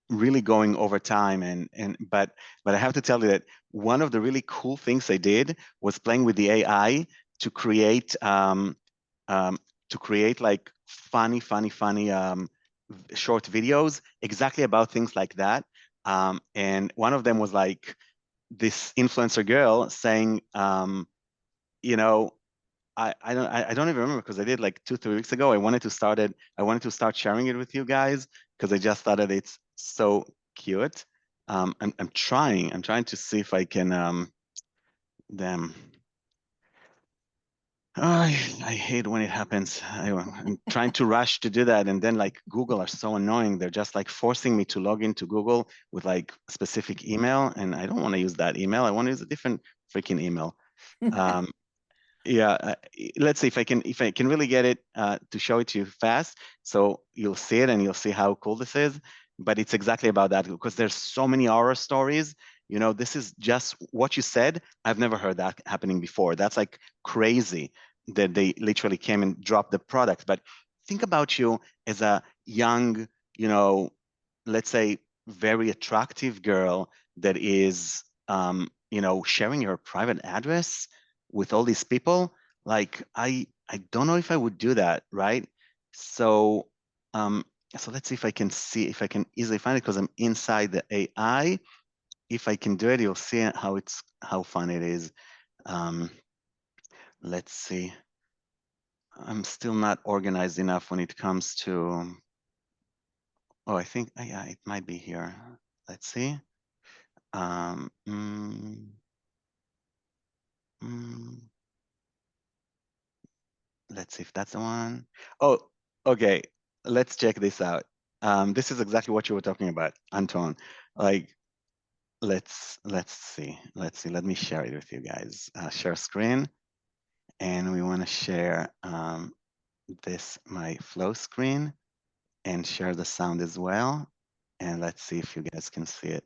really going over time but I have to tell you that one of the really cool things I did was playing with the AI to create um, like funny short videos exactly about things like that. And one of them was like this influencer girl saying, you know, I don't even remember because I did like 2-3 weeks ago. I wanted to start sharing it with you guys because I just thought that it's so cute. I'm trying to see if I can them. I hate when it happens. I'm trying to rush to do that, and then like Google are so annoying. They're just like forcing me to log into Google with like specific email, and I don't want to use that email. I want to use a different freaking email. Um, yeah, let's see if I can really get it to show it to you fast, so you'll see it and you'll see how cool this is. But it's exactly about that because there's so many horror stories. This is just what you said. I've never heard that happening before. That's like crazy that they literally came and dropped the product. But think about you as a young, let's say very attractive girl that is, sharing your private address with all these people. Like I don't know if I would do that, right? So um so let's see if I can easily find it because I'm inside the AI. If I can do it, you'll see how fun it is. um let's see. I'm still not organized enough when it comes to, oh, I think, yeah, it might be here. Let's see. um mm, mm, let's see if that's the one. Oh, okay. Let's check this out. This is exactly what you were talking about, Anton. Like, let's see. Let's see. Let me share it with you guys. Share screen, and we want to share this my flow screen and share the sound as well. And let's see if you guys can see it.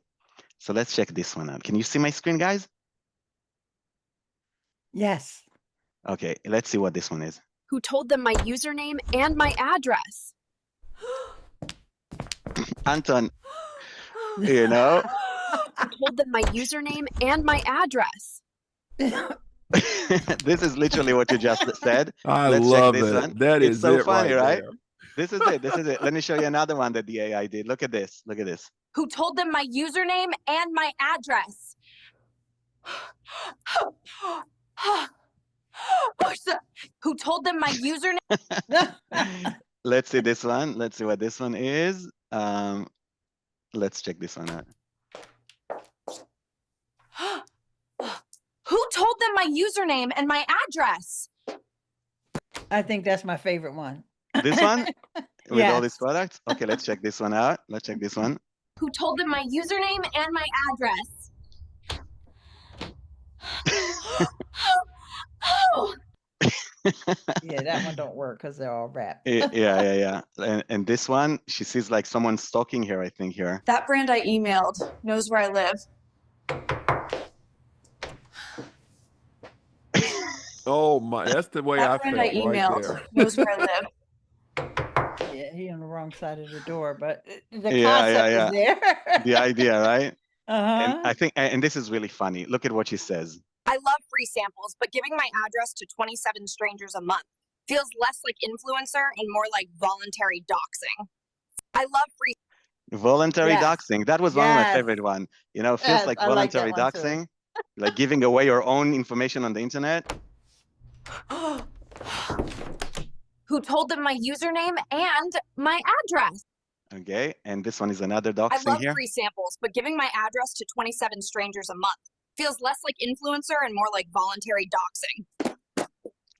So let's check this one out. Can you see my screen, guys? Yes. Okay, let's see what this one is. Who told them my username and my address. Anton, you know, Who told them my username and my address. this is literally what you just said. I Let's check love this it. one. That It's is so it funny, right right? there. This is it. This is it. Let me show you another one that the AI did. Look at this. Look at this. Who told them my username and my address. Who told them my username. Let's see this one. Let's see what this one is. Let's check this one out. Who told them my username and my address? I think that's my favorite one. This one? With all these Yes. products? Okay, let's check this one out. Let's check this one. Who told them my username and my address. Yeah, that one don't work because they're all wrapped. Yeah. And this one, she sees like someone stalking her, I think, here. That brand I emailed knows where I live. Oh my, that's the way I That brand felt I emailed right there. knows where I live. Yeah, he on the wrong side of the door, but the Yeah, concept yeah. is there. The idea, right? And Uh-huh. I think, and this is really funny. Look at what she says. I love free samples, but giving my address to 27 strangers a month feels less like influencer and more like voluntary doxing. I love free Voluntary Yes. doxing. That was one of my Yes. favorite one. Feels Yes, like I like that voluntary one too. doxing, like giving away your own information on the internet. Who told them my username and my address. Okay, and this one is another I doxing love here. free samples, but giving my address to 27 strangers a month feels less like influencer and more like voluntary doxing.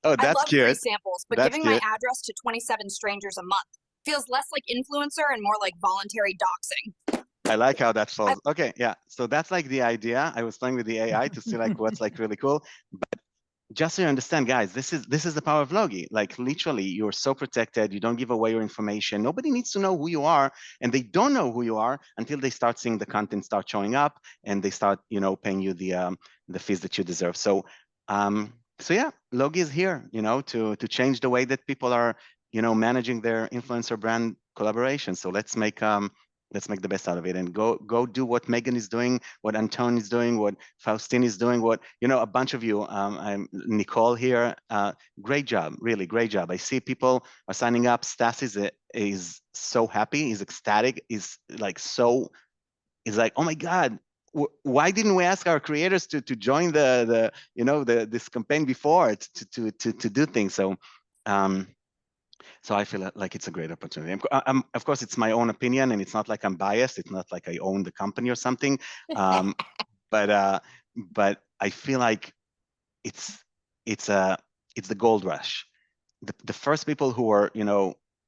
Oh, I that's love free cute. samples, but That's giving my cute. address to 27 strangers a month feels less like influencer and more like voluntary doxing. I like how that falls. Okay, yeah. So that's like the idea. I was playing with the AI to see like what's like really cool. But just so you understand, guys, this is the power of Logi. Like literally, you're so protected. You don't give away your information. Nobody needs to know who you are, and they don't know who you are until they start seeing the content start showing up, and they start, paying you the fees that you deserve. So yeah, Logi is here, to change the way that people are, managing their influencer brand collaboration. So let's make the best out of it and go do what Megan is doing, what Anton is doing, what Faustine is doing, what a bunch of you. I'm Nicole here. Great job, really great job. I see people are signing up. Stas is so happy. He's ecstatic. He's like oh my God. Why didn't we ask our creators to join this campaign before to do things? So I feel like it's a great opportunity. Of course, it's my own opinion, and it's not like I'm biased. It's not like I own the company or something. But but I feel like it's it's a it's the gold rush. The first people who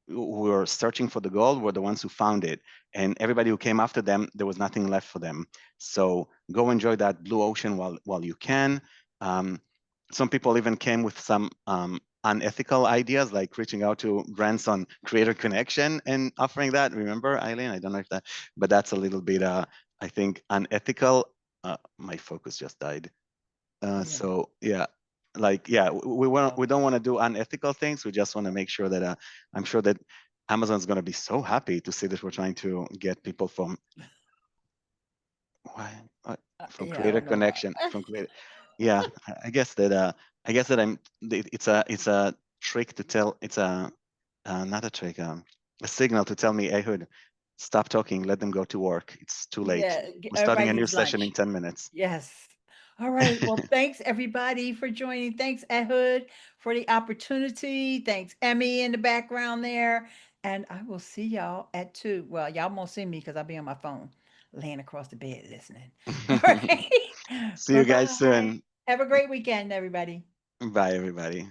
were searching for the gold were the ones who found it, and everybody who came after them, there was nothing left for them. So go enjoy that blue ocean while you can. Some people even came with some unethical ideas, like reaching out to brands on Creator Connection and offering that. Remember, Ileane? I don't know if but that's a little bit, I think, unethical. My focus just died. Yeah. So yeah, we don't want to do unethical things. We just want to make sure that I'm sure that Amazon's going to be so happy to see that we're trying to get people from from Yeah, I Creator don't know why. Connection, from Creator. Yeah, I guess that it's a trick to tell. It's not a trick, a signal to tell me, Ehud, stop talking, let them go to work. It's too late. Yeah, We're starting everybody a new needs session in lunch. 10 minutes. Yes. All right. Well, thanks everybody for joining. Thanks, Ehud, for the opportunity. Thanks, Emmy in the background there. And I will see y'all at 2. Well, y'all won't see me because I'll be on my phone laying across the bed listening. All right. See you guys Bye-bye. soon. Have a great weekend, everybody. Bye, everybody.